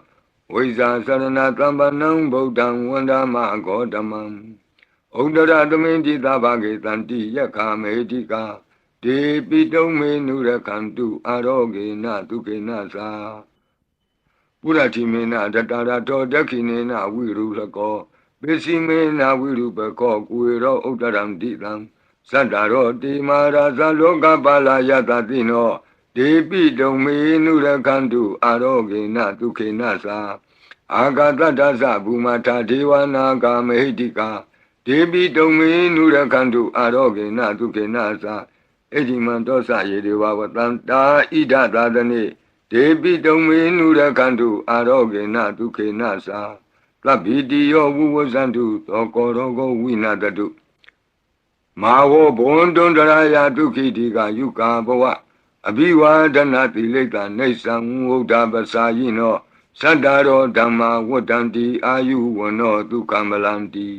ဝိဇာသရဏတံပနံဗုဒ္ဓံဝန္ဒမဂေါတမံဩဒရသမိန်တိသဗ္ဗဂေတန္တိယက္ခမေတိကာဒေပိတုံမေနုရခန္တုအာရောဂေနတုကေနသာပုရတိမေနတတရတောဒက္ခိနေနဝိရုလကောပိစီမေနဝိရုပကောကုဝေရောဥဒရံတိတံသတ္တရောတိမာရာဇလောကပါလာယတတိနောဒေပိတုံမေနုရခန္တုအာရောဂေနတုခေနသာအာဂတတ္တသဘူမထာဒေဝနာဂာမေဟိတိကာ ဒေပိတုံမေနုရခန္တုအာရောဂေနဒုက္ခေနသာအဒီမန္တောစယေဒေဝဝတန္တာဣဒသာသနေဒေပိတုံမေနုရခန္တုအာရောဂေနဒုက္ခေနသာသဗ္ဗိတိယောဝုဝဇန္တုသောကောရောဂောဝိနာတတုမာဝောဘွန်တွန်တရာယဒုက္ခိတိကယုကာဘဝအဘိဝါဒနာတိလိတ္တနေသံဝုဒ္ဓပစာယိနောသတ္တရောဓမ္မာဝတ္တံတိအာယုဝနောဒုက္ခမလန္တိ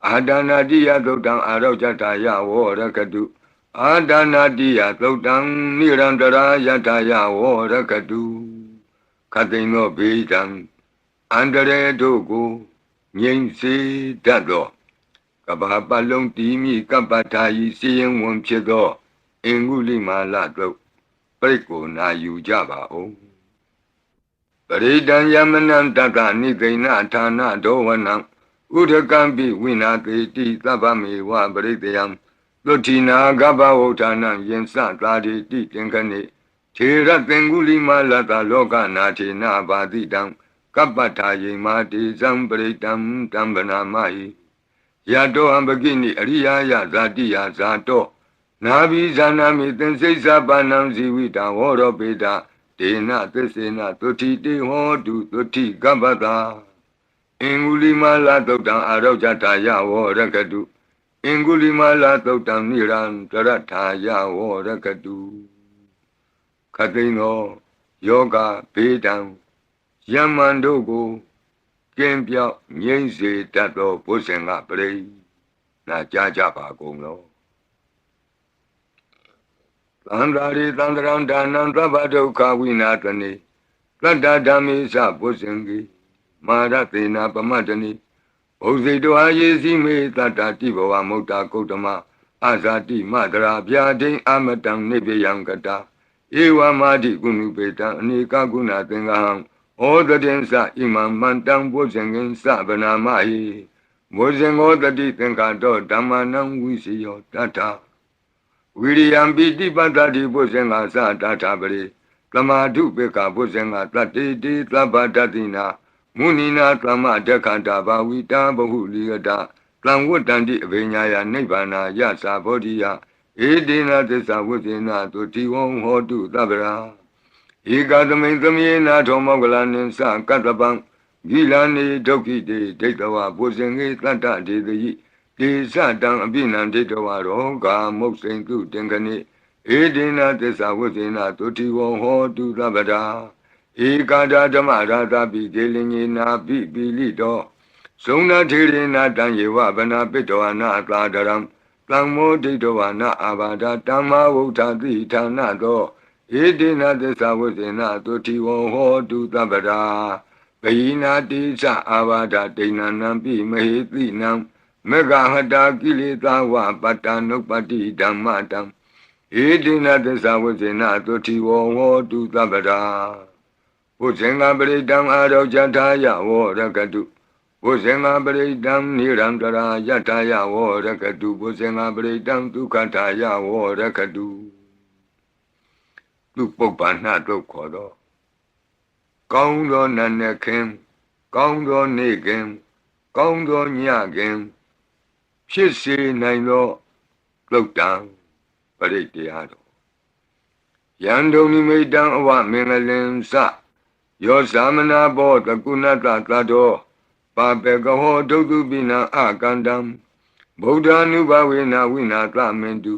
အာဒနာတိယသုတ်တံအာရောဇတာယဝောရကတုအာဒနာတိယသုတ်တံနိရန္တရာယတာယဝောရကတုခတိန်သောဘေးတံအန္တရေတို့ကိုငြိမ်စေတတ်သောကဘာပတ်လုံးတီးမိကပ္ပထာယီစီရင်ဝင်ဖြစ်သောအင်္ဂုလိမာလသုတ်ပြိကိုနာယူကြပါဦးပရိဒံယမနံတတ္တနိသိဏဌာနဒောဝနံဥဒကံပိဝိနာတိတိသဗ္ဗမေဝပရိတယံသုတိနာကဗ္ဗဝုဌာနံယင်စသာတိတိသင်္ခဏိထေရသင်္ဂုလိမာလတလောကနာထေနဘာတိတံကပ္ပထာယေမာတိဇံပရိတံတံဗနာမဟိယတောအံပကိနိအရိယာယဇာတိယဇာတောနာဘိဇာနာမိသင်္စိစ္ဆပါဏံဇီဝိတံဝရောပေတဒေနသစ္စေနသုတိတေဟောတုသုတိကပ္ပတာအင်္ဂုလိမာလသုတ်တံအာရောဇတာယဝောရကတုအင်္ဂုလိမာလသုတ်တံနိရန္တရထာယဝောရကတုခတိန်သောယောဂဘေးတံယမန်တို့ကိုကင်းပြောက်ငြိမ့်စေတတ်သောဘုဇင်ကပရိနာကြားကြပါကုန်လောသန္တာရိသန္တရံဒါနံသဗ္ဗဒုက္ခဝိနာတနေသတ္တဓမ္မေသဘုဇင်ကိမာရသေနာပမတ္တနိဘုဇိတောအာယေစီမေသတ္တတိဘဝမုတ်တာကုတ္တမအာဇာတိမတရာဗျာဒိအမတံနိဗ္ဗယံကတာဧဝမာတိကုဏုပေတံအနေကကုဏသင်္ဃဟံဩတတိသဣမံမန္တံဘုဇင်ကိသဗနာမဟိဘုဇင်္ဂောတတိသင်္ခါတောဓမ္မနံဝိစီယောတတ္ထဝိရိယံပိတိပတ္တိဘုဇင်္ဂသတ္ထပရိသမာဓုပေကဘုဇင်္ဂတတ္တိတိသဗ္ဗတတိနာမုနိနာသမဒက္ခတာဘာဝိတာဘဟုလိယတာသံဝတ္တန္တိအဘိညာယနိဗ္ဗာနာယသာဘောဓိယဧဒေနသစ္စာဝိသေနသုတိဝံဟောတုသဗ္ဗရာဧကသမိန်သမေနာထောမောကလနိသကတ္တပံဂိလာနေဒုက္ခိတေဒိဋ္ဌဝဘုဇင်္ဂေတတ္တဒေတိတေသတံအပိနံဒိဋ္ဌဝရောဂာမုတ်စိန်တုတင်္ခဏိဧဒေနသစ္စာဝိသေနသုတိဝံဟောတုသဗ္ဗရာဧကာဒဓမ္မရာသပိကေလင်ညေနာပိပိလိတောဇုံနာထေရေနာတံယေဝဗနာပိတောနာအသာဒရံသံမောဒိဋ္ဌဝနာအာဘာဒတမ္မာဝုဋ္ဌတိဌာနသောဧတေနသစ္စာဝိသေနသုတိဝံဟောတုသဗ္ဗရာဘိနာတိသအာဘာဒဒိဏနံပိမဟေတိနံမေဃဟတာကိလေသာဝပတ္တနုပ္ပတိဓမ္မတံဧတေနသစ္စာဝိသေနသုတိဝံဟောတုသဗ္ဗရာဘုဇင်္ဂပရိတံအာရောဇတာယဝောရကတုဘုဇင်္ဂပရိတံနိရန္တရာယတာယဝောရကတုဘုဇင်္ဂပရိတံဒုက္ခတာယဝောရကတုသူပုပ္ပန္နတို့ခေါ်တော့ကောင်းသောနတ်နဲ့ခင်ကောင်းသောနေ့ခင်ကောင်းသောညခင်ဖြစ်စေနိုင်သောလုတ်တံပရိတရားတော်ယံဒုံနိမိတံအဝမင်္ဂလင်စယောသမနာဘောတကုဏတသတ္တောပါပေကဟောဒုက္ခပိနံအကန္တံဗုဒ္ဓ ानु ဘဝေနဝိနာသမင်တု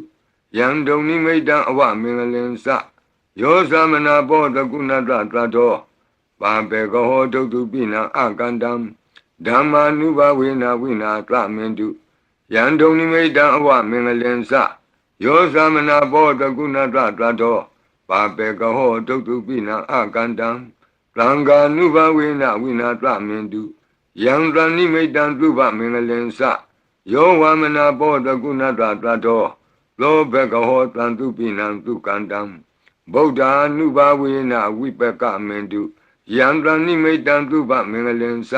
ယံဒုံနိမိတံအဝမင်္ဂလင်စယောသမနာဘောတကုဏတသတ္တောပါပေကဟောဒုက္ခပိနံအကန္တံဓမ္မာနုဘဝေနဝိနာသမင်တုယံဒုံနိမိတံအဝမင်္ဂလင်စယောသမနာဘောတကုဏတသတ္တောပါပေကဟောဒုက္ခပိနံအကန္တံသံဃာနုဘဝေနဝိနာသမင်တုယံသနိမိတံသုဘမင်္ဂလင်စယောဝမနာဘောတကုဏတသတ္တောသောဘကဟောတံသူပိနံသူကန္တံဗုဒ္ဓ ानु ဘဝေနဝိပကမင်တုယံသနိမိတံသုဘမင်္ဂလင်စ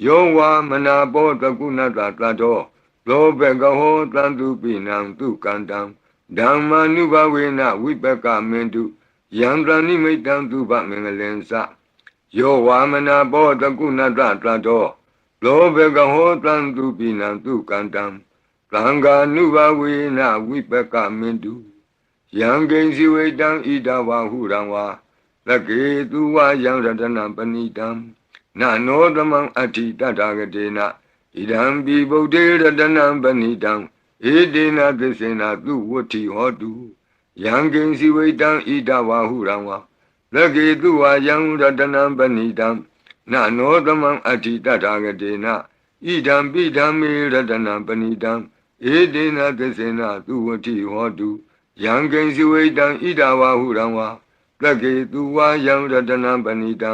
ယောဝမနာဘောတကုဏတသတ္တောသောဘကဟောတံသူပိနံသူကန္တံဓမ္မာနုဘဝေနဝိပကမင်တုယံသနိမိတံသုဘမင်္ဂလင်စယောဝါမနာဘောတကုဏတသတ္တော လောဘကဟောတံသူပိနံသူကန္တံသံဃာနုဘဝေနဝိပကမင်တုယံကိဉ္စီဝိတံဣဒဝါဟုရံဝါသကေသူဝယံရတနံပဏိတံနနောသမံအဋ္ဌိတတဂတေနဣဒံပိဗုဒ္ဓေရတနံပဏိတံဧတေနသစ္စေနသူဝတ္ထိဟောတုယံကိဉ္စီဝိတံဣဒဝါဟုရံဝါသကေသူဝယံရတနံပဏိတံနနောသမံအဋ္ဌိတတဂတေနဣဒံပိဓမ္မေရတနံပဏိတံဧတေနသစ္စေနသူဝတ္ထိဟောတုယံကိဉ္စီဝိတံဣဒဝါဟုရံဝါသကေသူဝယံရတနံပဏိတံ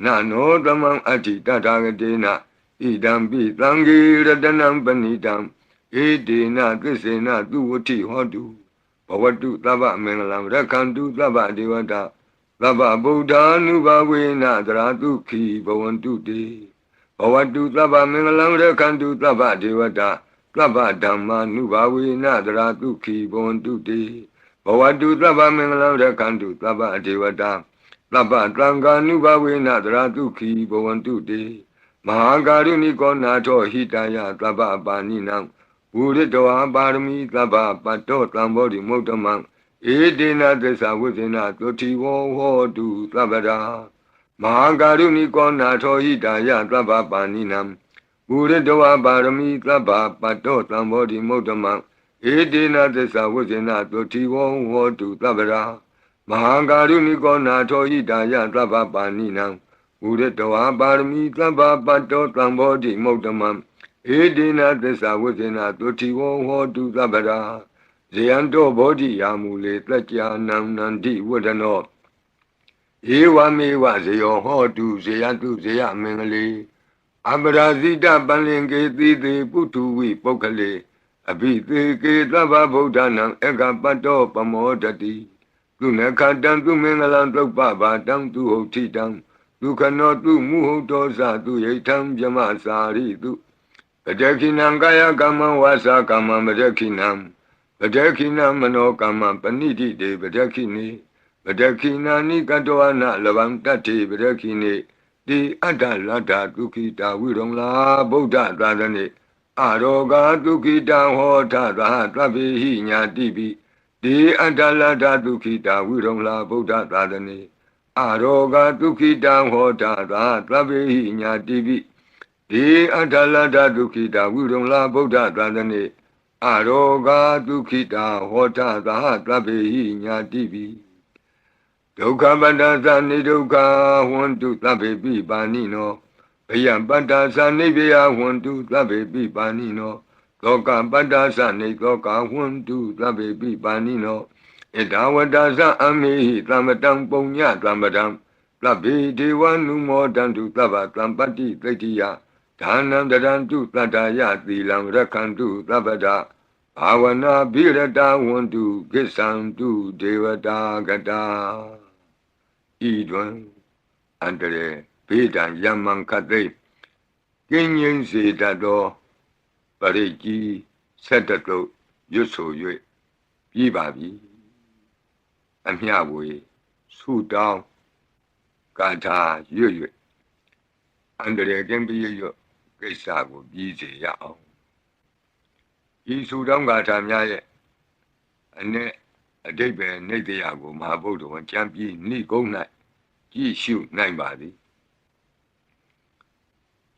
နနောသမံအဋ္ဌိတတဂတေနဣဒံပိသံဃေရတနံပဏိတံဧတေနသစ္စေနသူဝတ္ထိဟောတုဘဝတုသဗ္ဗမင်္ဂလံရက္ခန္တုသဗ္ဗဒေဝတာသဗ္ဗဗုဒ္ဓ ानु ဘဝေနသရတုခိဘဝန္တုတေဘဝတုသဗ္ဗမင်္ဂလံရက္ခန္တုသဗ္ဗဒေဝတာသဗ္ဗဓမ္မာနုဘဝေနသရတုခိဘဝန္တုတေဘဝတုသဗ္ဗမင်္ဂလံရက္ခန္တုသဗ္ဗဒေဝတာသဗ္ဗသံဃာနုဘဝေနသရတုခိဘဝန္တုတေမဟာကာရုဏိကောနာထောဟိတယသဗ္ဗပါဏိနံဘူရိတောပါရမီသဗ္ဗပတ္တောသံဘောဓိမုဒ္ဓမံဧတေနသစ္စာဝိသေနသုတိဝောဟောတုသဗ္ဗရာမဟာကာရုဏိကောနာထောဟိတယသဗ္ဗပါဏိနံဘူရိတောပါရမီသဗ္ဗပတ္တောသံဘောဓိမုဒ္ဓမံဧတေနသစ္စာဝိသေနသုတိဝောဟောတုသဗ္ဗရာမဟာကာရုဏိကောနာထောဟိတယသဗ္ဗပါဏိနံဘူရိတောပါရမီသဗ္ဗပတ္တောသံဘောဓိမုဒ္ဓမံဧတေနသစ္စာဝိသေနသုတိဝောဟောတုသဗ္ဗရာဇယံတောဘောဓိယာမူလေတက္ကြာနံနန္တိဝဒနောဧဝမေဝဇယောဟောတုဇယတုဇယမင်္ဂလေအပရာဇိတပလင်ကေတိတေပုထုဝိပုဂ္ဂလေအဘိသေကေသဗ္ဗဗုဒ္ဓနံဧကပတ္တောပမောတတိသူနခတံသူမင်္ဂလံသုပ္ပဘာတံသူဟုတ်ထိတံဒုက္ခနောသူမုဟုတ်တောဇသူယိထံဗြမစာရိတုပတခိနံကာယကမ္မဝါစာကမ္မပတခိနံပတခိနမနောကမ္မပဏိတိတေပတခိနေပတခိနာနိကတောအနလဗံတတ္တိပတခိနေတိအတ္တလတ္တဒုက္ခိတာဝိရုံလာဗုဒ္ဓသာသနေအရောဂဒုက္ခိတံဟောထသာသဗ္ဗေဟိညာတိပိတိအတ္တလတ္တဒုက္ခိတာဝိရုံလာဗုဒ္ဓသာသနေအရောဂဒုက္ခိတံဟောထသာသဗ္ဗေဟိညာတိပိတိအတ္တလတ္တဒုက္ခိတာဝိရုံလာဗုဒ္ဓသာသနေအရောဂဒုက္ခိတာဟောထသာသဗ္ဗေဟိညာတိပိဒုက္ခပတ္တသနိဒုက္ခဟွန္တုသဗ္ဗေပိပါဏိနောဘယံပတ္တသနိဗ္ဗယဟွန္တုသဗ္ဗေပိပါဏိနောသောကပတ္တသနိသောကဟွန္တုသဗ္ဗေပိပါဏိနောဣဒဝတ္တသအမေဟိသမ္ပတံပုညသမ္ပတံသဗ္ဗေဒေဝနုမောတံတုသဗ္ဗသံပတ္တိသိတ္တိယဒါနံတရံတုတတ္တယသီလံရက္ခန္တုသဗ္ဗတာဘာဝနာဘိရတဝန္တုကိစ္ဆံတုဒေဝတာကတာဤတွင်အန္တရေဘေးဒံယမံခသိကင်းငြိမ်းစေတတ်သောပရိကြီးဆက်တတုရွတ်ဆို၍ပြီးပါပြီအမျှဝေဆုတောင်းကာထာရွတ်၍အန္တရေကင်းပြီးရွတ်ကိစ္စကိုပြီးစေရအောင်ဤဆုတောင်းကာထာများရဲ့အ내အဓိပ္ပာယ်နိတ္တယကိုမဟာဗုဒ္ဓဝံကျမ်းပြီးနှိကုံး၌ကြည့်ရှုနိုင်ပါသည်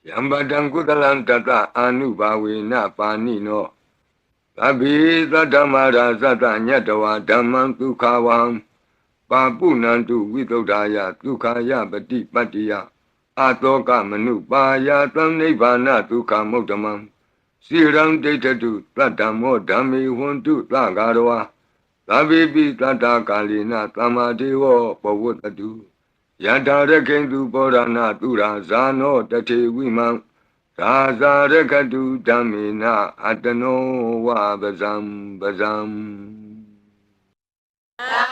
ယံပတံကုသလံတတအာနုဘာဝေနပါဏိနောသဗ္ဗေသတ္တမရာသတ္တညတဝါဓမ္မံဒုက္ခဝံပါပုဏ္ဏံတုဝိသုဒ္ဓာယဒုက္ခယပတိပတ္တိယအတောကမနုပါယသံနိဗ္ဗာနဒုက္ခမုဒ္ဓမံစိရံဒိဋ္ဌတုတတ္တမောဓမ္မေဟွန္တုသဂါရဝါသဗ္ဗေပိတတ္တကာလိနသမ္မာဒေဝပဝတ္တုယထာရခိန္တုပောရဏသူရာဇာနောတထေဝိမံသာဇာရခတုဓမ္မေနအတနောဝပဇံပဇံသာ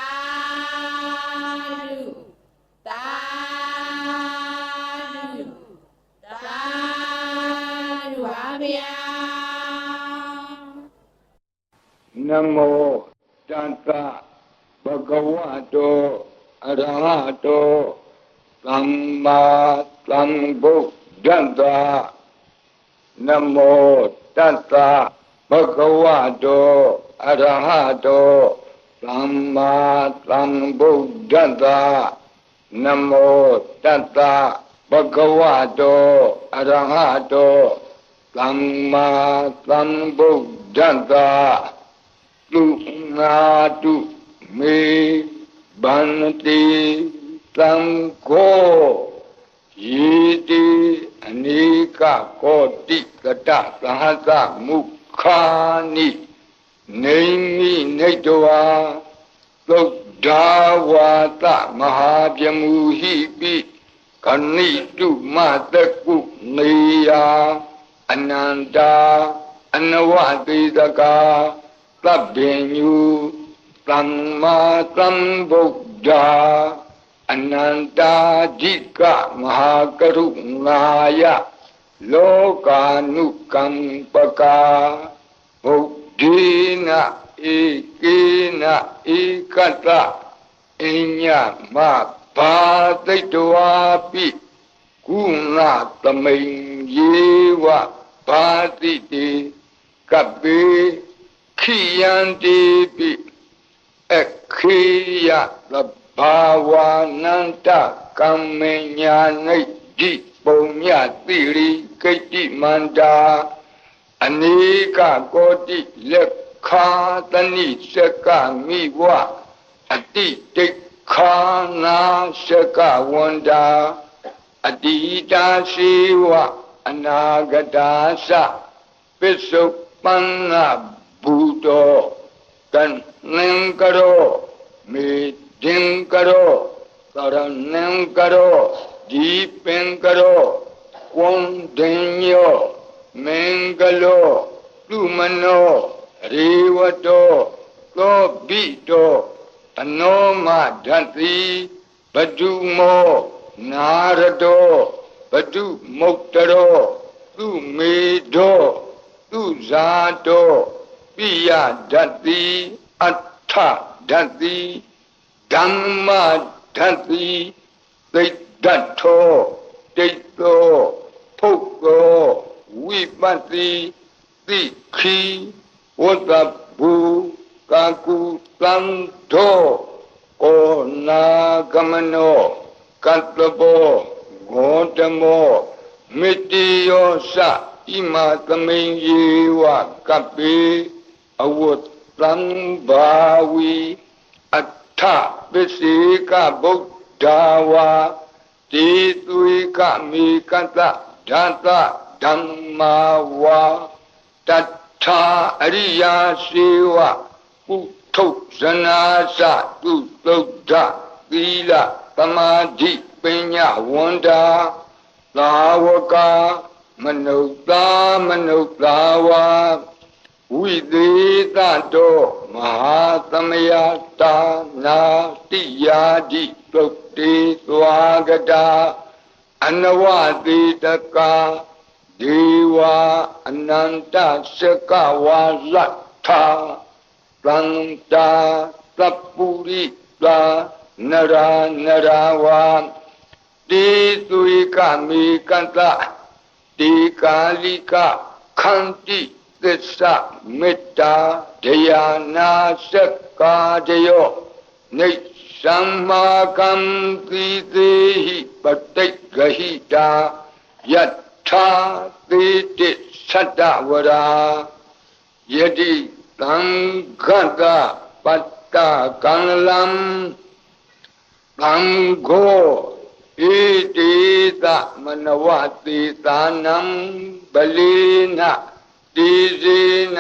ဓုသာဓုသာဓုပါဗျာနမောတတ္တဘဂဝတောအရဟတောသမ္မာသမ္ဗုဒ္ဓတ္တ နမောတတ္တဘဂဝတောအရဟတောသမ္မာသမ္ဗုဒ္ဓတ္တနမောတတ္တဘဂဝတောအရဟတောသမ္မာသမ္ဗုဒ္ဓတ္တသုနာတုမေဗန္တိသံဃောယေတိအနိကကောတိကတသဟသမုခာနိနေမိနေတဝါသုဒ္ဓဝါတမဟာပြမူဟိပိခဏိတုမတကုနေယအနန္တာအနဝတိတကာသဗ္ဗညုသမ္မာသမ္ဗုဒ္ဓအနန္တာဓိကမဟာကရုဏာယလောကာနုကံပကာဗုဒ္ဓေနဧကေနဧကတအညမဘာတိတဝါပိကုဏသမိန်ယေဝဘာတိတေကပေခိယန္တိပိခေယသဘာဝနန္တကမ္မညာနိတိပုံညတိရိကိတ္တိမန္တာအနိကကောတိလက်ခာတနိစကမိဝအတိတိခာနာစကဝန္တာအတိတာရှိဝအနာဂတာသပစ္စုပန္နဘူတောတန်နံကရောမေဒင်ကရောသရဏံကရောဒီပင်ကရောကွန်ဒင်ညောမင်္ဂလောလူမနောရေဝတောသောဘိတောအနောမဓတ္တိဘဒုမောနာရတောဘဒုမုတ်တရောသူမေတောသူဇာတောပိယဓတ္တိအဋ္ဌဓတ္တိဓမ္မဓတ္တိသိတ္တထောတိတ္တောဖုတ်သောဝိပတ္တိသိခိဝတ္တဘူကာကုသံသောဩနာကမနောကတ္တဘောဂေါတမောမေတ္တိယောသဣမသမိန်ယေဝကပ္ပေအဝတ္တံဘာဝီအထပစ္စေကဗုဒ္ဓဝါတိသွေကမေကတ္တဓာတဓမ္မာဝါတထာအရိယာစေဝပုထုဇနာသတုသုဒ္ဓသီလသမာဓိပညာဝန္တာသာဝကမနုဿာမနုဿာဝါဝိသေသတောမဟာသမယတာနာတိယာတိသုတ်တေသွားကတာအနဝတိတကာဒေဝအနန္တစကဝါလတ္ထာသန္တာသပ္ပုရိသာနရာနရာဝါတိသွေကမေကတ္တတိကာလိကခန္တိသစ္စာမေတ္တာဒယာနာစက္ကာတယောနေသမ္မာကံတိသေဟိပတိဂဟိတာယထာသေတိသတ္တဝရာယတိသံဃတပတ္တကံလံသံဃောဣတိသမနဝတိသာနံပလိနတိဇေန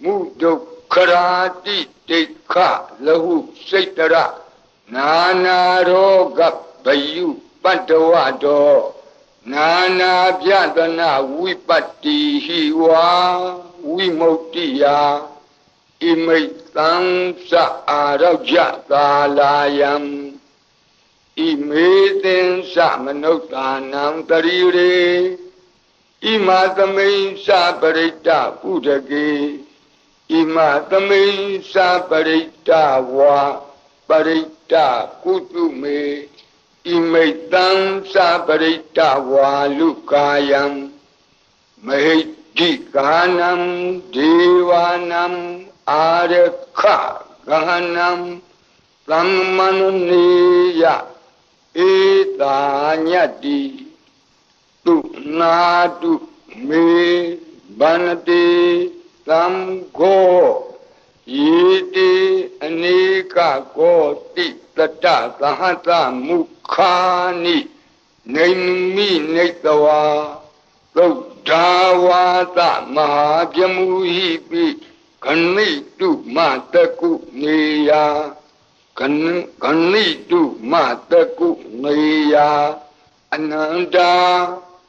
မုဒုက္ခရာတိတိခလဟုစိတ်တရနာနာရောဂဗယုပတ္တဝတောနာနာပြတနာဝိပတ္တိဟိဝါဝိမု တိယဣမိတ္တံသအာရောကြသာလာယံဣမေသင်္သမနုဿာနံတရိရေဣမသမိန်သပရိတ္တပုဒကေဣမသမိန်သပရိတ္တဝါပရိတ္တကုတုမေဣမိတ္တံသပရိတ္တဝါလူကာယံ မဟိတိကာနံဒေဝနံအာရခဂဟနံသမ္မနနိယဧတာညတ္တိတုနာတုမေဗန္တိသံဃောယေတိအနေကကောတိတတသဟတမုခာနိနေမိနေတဝါသုဒ္ဓဝါသမဟာပြမူဟိပိခဏိတုမတကုနေယခဏိတုမတကုနေယအနန္တာ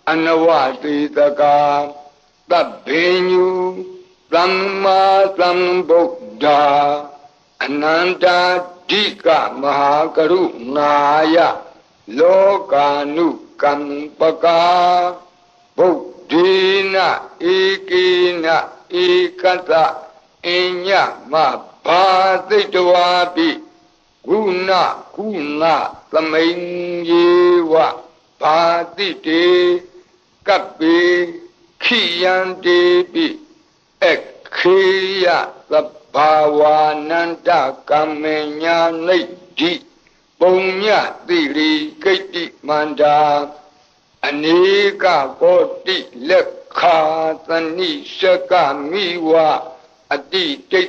အနဝတိတကာသဗ္ဗညုသမ္မာသမ္ဗုဒ္ဓအနန္တာဓိကမဟာကရုဏာယလောကာနုကမ္ပကာဗုဒ္ဓေနဧကေနဧကတအညမဘာသိတဝါပိဂုဏကုဏသမိန်ယေဝဘာတိတေကပ္ပေခိယံတေပိခေယသဗ္ဗဝါနန္တကမ္မညာနိဒ္ဓိပုံညတိရိကိတ္တိမန္တာအနေကကောတိလက်ခာသနိရှကမိဝအတိတိ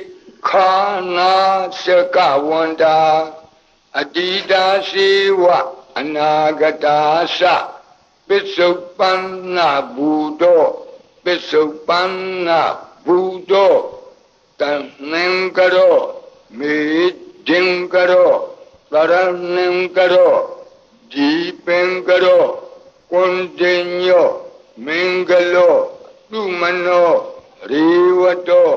ခာနာရှကဝန္တာအတိတာရှိဝအနာဂတာသပစ္စုပန္နဘူတောပစ္စုပန္နဘူတောတဏ္ဏံကရောမေဒင်ကရောသရဏံကရောဒီပင်ကရောကွန်တင်ညောမင်္ဂလောသူမနောရေဝတော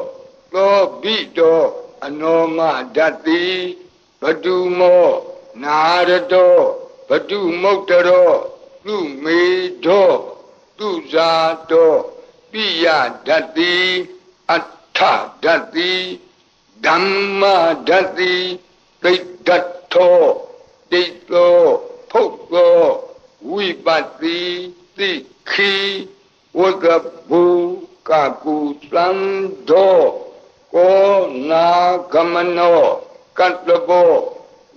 သောဘိတောအနောမဒတ္တိဘတုမောနာရတောဘတုမုတ်တရောသူမေတောသူဇာတောပိယဒတ္တိအဋ္ဌဒတ္တိဓမ္မဒတ္တိသိတ္တထောတိတ္တောဖုတ်သောဝိပတ္တိသိခိဝကဘူကကုသံသောကောနာကမနောကတ္တဘော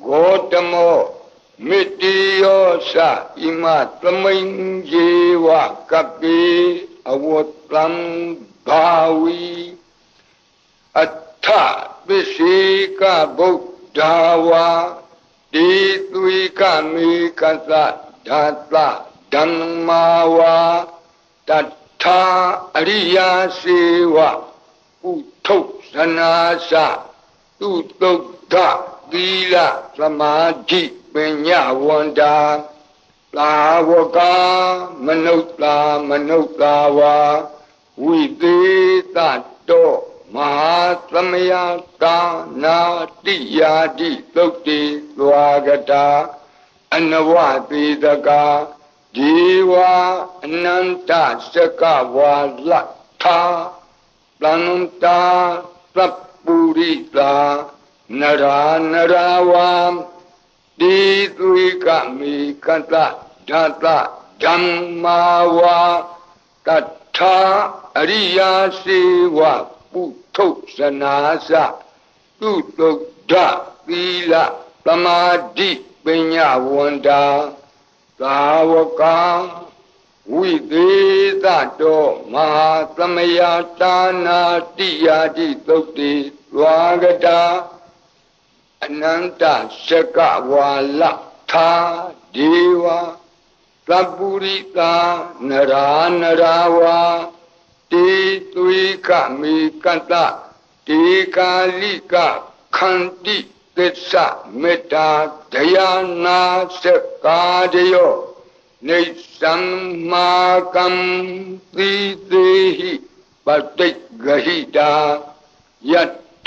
ဂေါတမောမေတ္တိယောသဣမသမိန်ယေဝကပိအဝတ္တံဘာဝီအထပစ္စေကဗုဒ္ဓဝါတိသွေကမေကသဓာတဓမ္မာဝါတထာအရိယာစေဝပုထုဇနာသသူတုဒ္ဓသီလသမာဓိပညာဝန္တာသာဝကမနုဿာမနုဿာဝါဝိသေသတောမဟာသမယကာနာတိယာတိသုတ်တိသွားကတာအနဝတိတကာဒီဝအနန္တစကဝါလထာတန္တာသပ္ပုရိတာနရာနရာဝံတိသွေကမေကတဓာတဓမ္မာဝါတထာအရိယာစေဝပုထုဇနာသသူတုဒ္ဓသီလသမာဓိပညာဝန္တာသာဝကဝိသေသတောမဟာသမယတာနာတိယာတိသုတ်တိသွားကတာအနန္တရှကဝါလထာဒေဝသပ္ပုရိတာနရာနရာဝါတေသွေကမေကတတေကာလိကခန္တိသစ္စာမေတ္တာဒယာနာစကာတယောနေသံမာကံသီသေဟိပတိဂဟိတာယ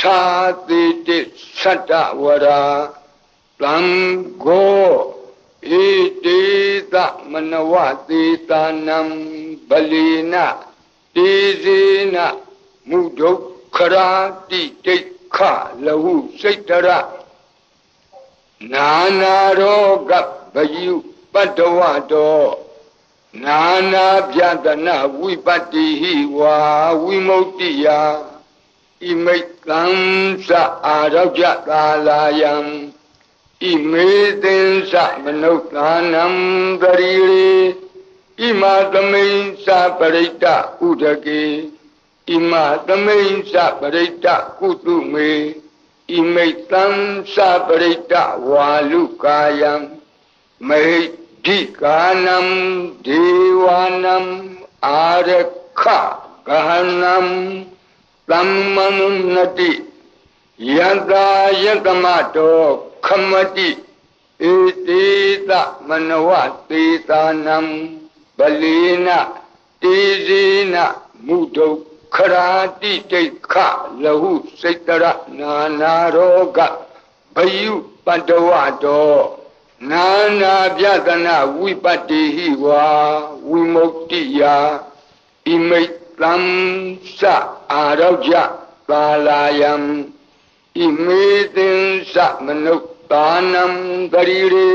ထာတိတိသတ္တဝရာသံဃောဣတိသမနဝတိတာနံဗလိနတေဇေနမုဒုက္ခရာတိတိခလဟုစိတ်တရနာနာရောဂဗယုပတ္တဝတော နာနာပြဒနာဝိပတ္တိဟိဝါဝိမု ക്തി ယဣမိတ်တံသအာရောကြသာလာယံဣမေသင်္စမနုဿာနံပရိရေဣမသမိန်္စပရိတ္တဥဒကေဣမသမိန်္စပရိတ္တကုတုမေဣမိတ်တံသပရိတ္တဝါလုကာယံမေဒီကာနံဒေဝနံအာရခဂဟနံသမ္မနုနတိယတာယတမတောခမတိဧတေတမနဝတေတာနံဗလေနတေဇေနမုဒုခရာတိတိခလဟုစိတရနာနာရောဂဘယုပတ္တဝတောနာနာပြဒနာဝိပတ္တိဟိဝါဝိမု ക്തി ယဣမိတ်တံသအာရောကြသာလာယံဣမေသင်္စမနုဿာနံပရိရေ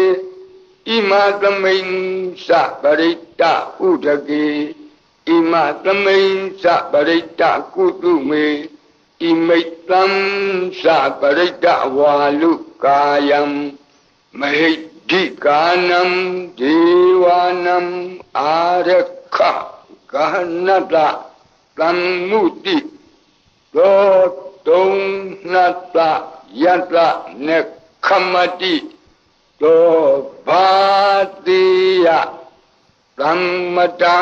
ဣမသမိန်္စပရိတ္တဥဒကေဣမသမိန်္စပရိတ္တကုတုမေဣမိတ်တံသပရိတ္တဝါလုကာယံမဟိဒီကာနံဒေဝနံအာရခဂဟနတသံမုတိသောတုံနတယတနေခမတိသောဘာတိယသမ္မတံ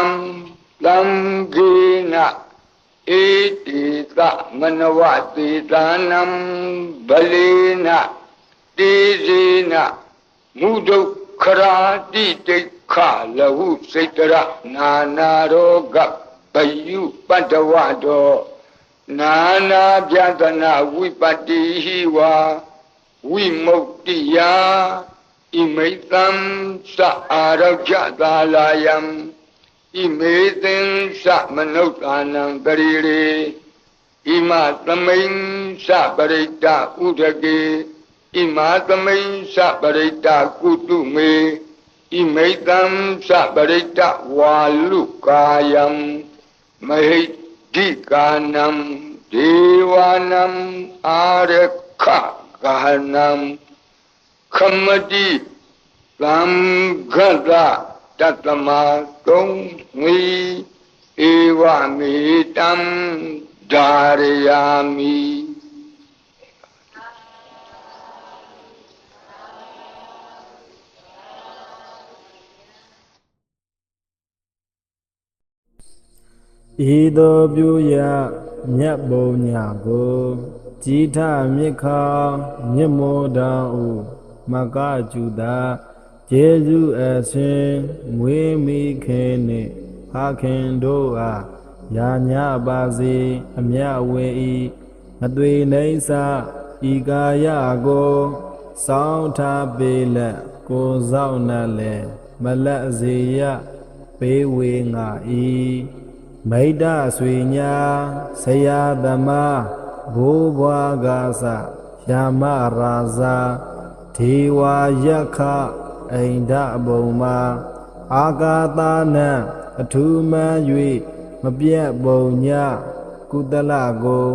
သံဂေနဣတိသမနဝတိတာနံဗလေနတေဇေနမုဒုခရာတိတိခလဟုစိတရနာနာရောဂဘယုပတ္တဝတောနာနာပြဒနာဝိပတ္တိဟိဝါဝိမု ക്തി ယဣမိတံသအာရောကြသာလာယံဣမေသင်္စမနုဿာနံပရိရေဣမသမိန်္စပရိတ္တဥဒကေဣမသမိန်္စပရိတ္တကုတုမေဣမိတံသပရိတ္တဝါလုကာယံမဟိဒီကာနံဒေဝနံအာရခဂဟနံခမတိသံဃတတတမတုံငီဧဝမေတံဓာရယာမိဤသို့ပြုရမြတ်ဘုံညာကိုကြည်ထမြစ်ခါမြစ်မောတောင်ဥမကကျူတာကျေးဇူးအရှင်မွေးမိခင်နှင့်ဖခင်တို့အားယာညပါစေအမြဝေဤမသွေနိစ္စဤကာယကိုစောင်းထားပေလက်ကိုစောင့်နှလည်းမလက်စေရပေးဝေငါဤမိတ္တဆွေညာဆရာသမားဘိုးဘွားကားစယာမရာဇာဒေဝယက္ခအိန္ဒဘုံမှာအာကာသနံအထူးမှန်၍မပြတ်ဘုံညကုသလကို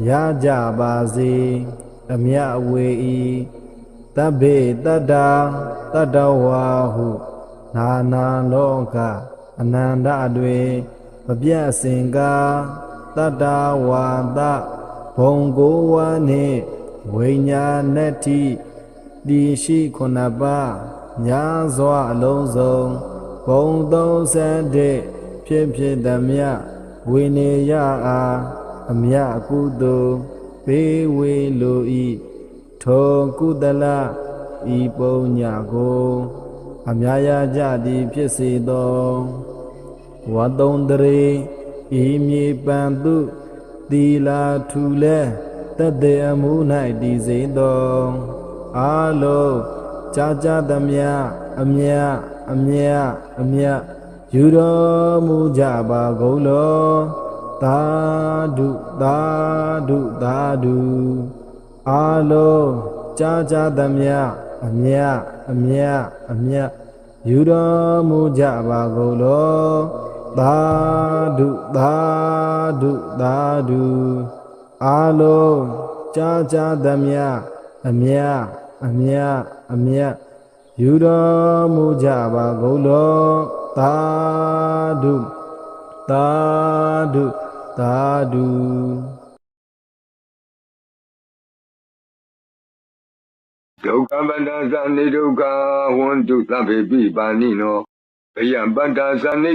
ရကြပါစေအမြဝေဤတဗ္ဗေတတ္တာတတ္တဝါဟုနာနာလောကအနန္တတွင်မပြတ်စင်ကားတတ္တဝါဒဘုံကိုဝါနှင့်ဝိညာဏတ္တိတိရှိခုနှစ်ပါးညာစွာအလုံးစုံဘုံ31ဖြစ်ဖြစ်သမျှဝိနေယအားအမြကုသိုလ်ပေးဝေလိုဤထိုကုသလဤပုံညာကိုအမြရာကြသည်ဖြစ်စေသောဝတ္တုံတရေဤမြေပံသူသီလာထူလဲတတေအမှု၌တည်စေသောအာလုံးကြာကြာသမျှအမြယူတော်မူကြပါကုန်လောသာဓုသာဓုသာဓုအာလုံးကြာကြာသမျှအမြ ယူတော်မူကြပါကုန်လောသာဓုသာဓုသာဓုအာလုံးကြားသမျှအမြအမြယူတော်မူကြပါကုန်လောသာဓုသာဓုသာဓုဒုက္ခပတ္တသနိဒုက္ခဝန္တုသဗ္ဗေပိပါဏိနောဘယံပတ္တသနိ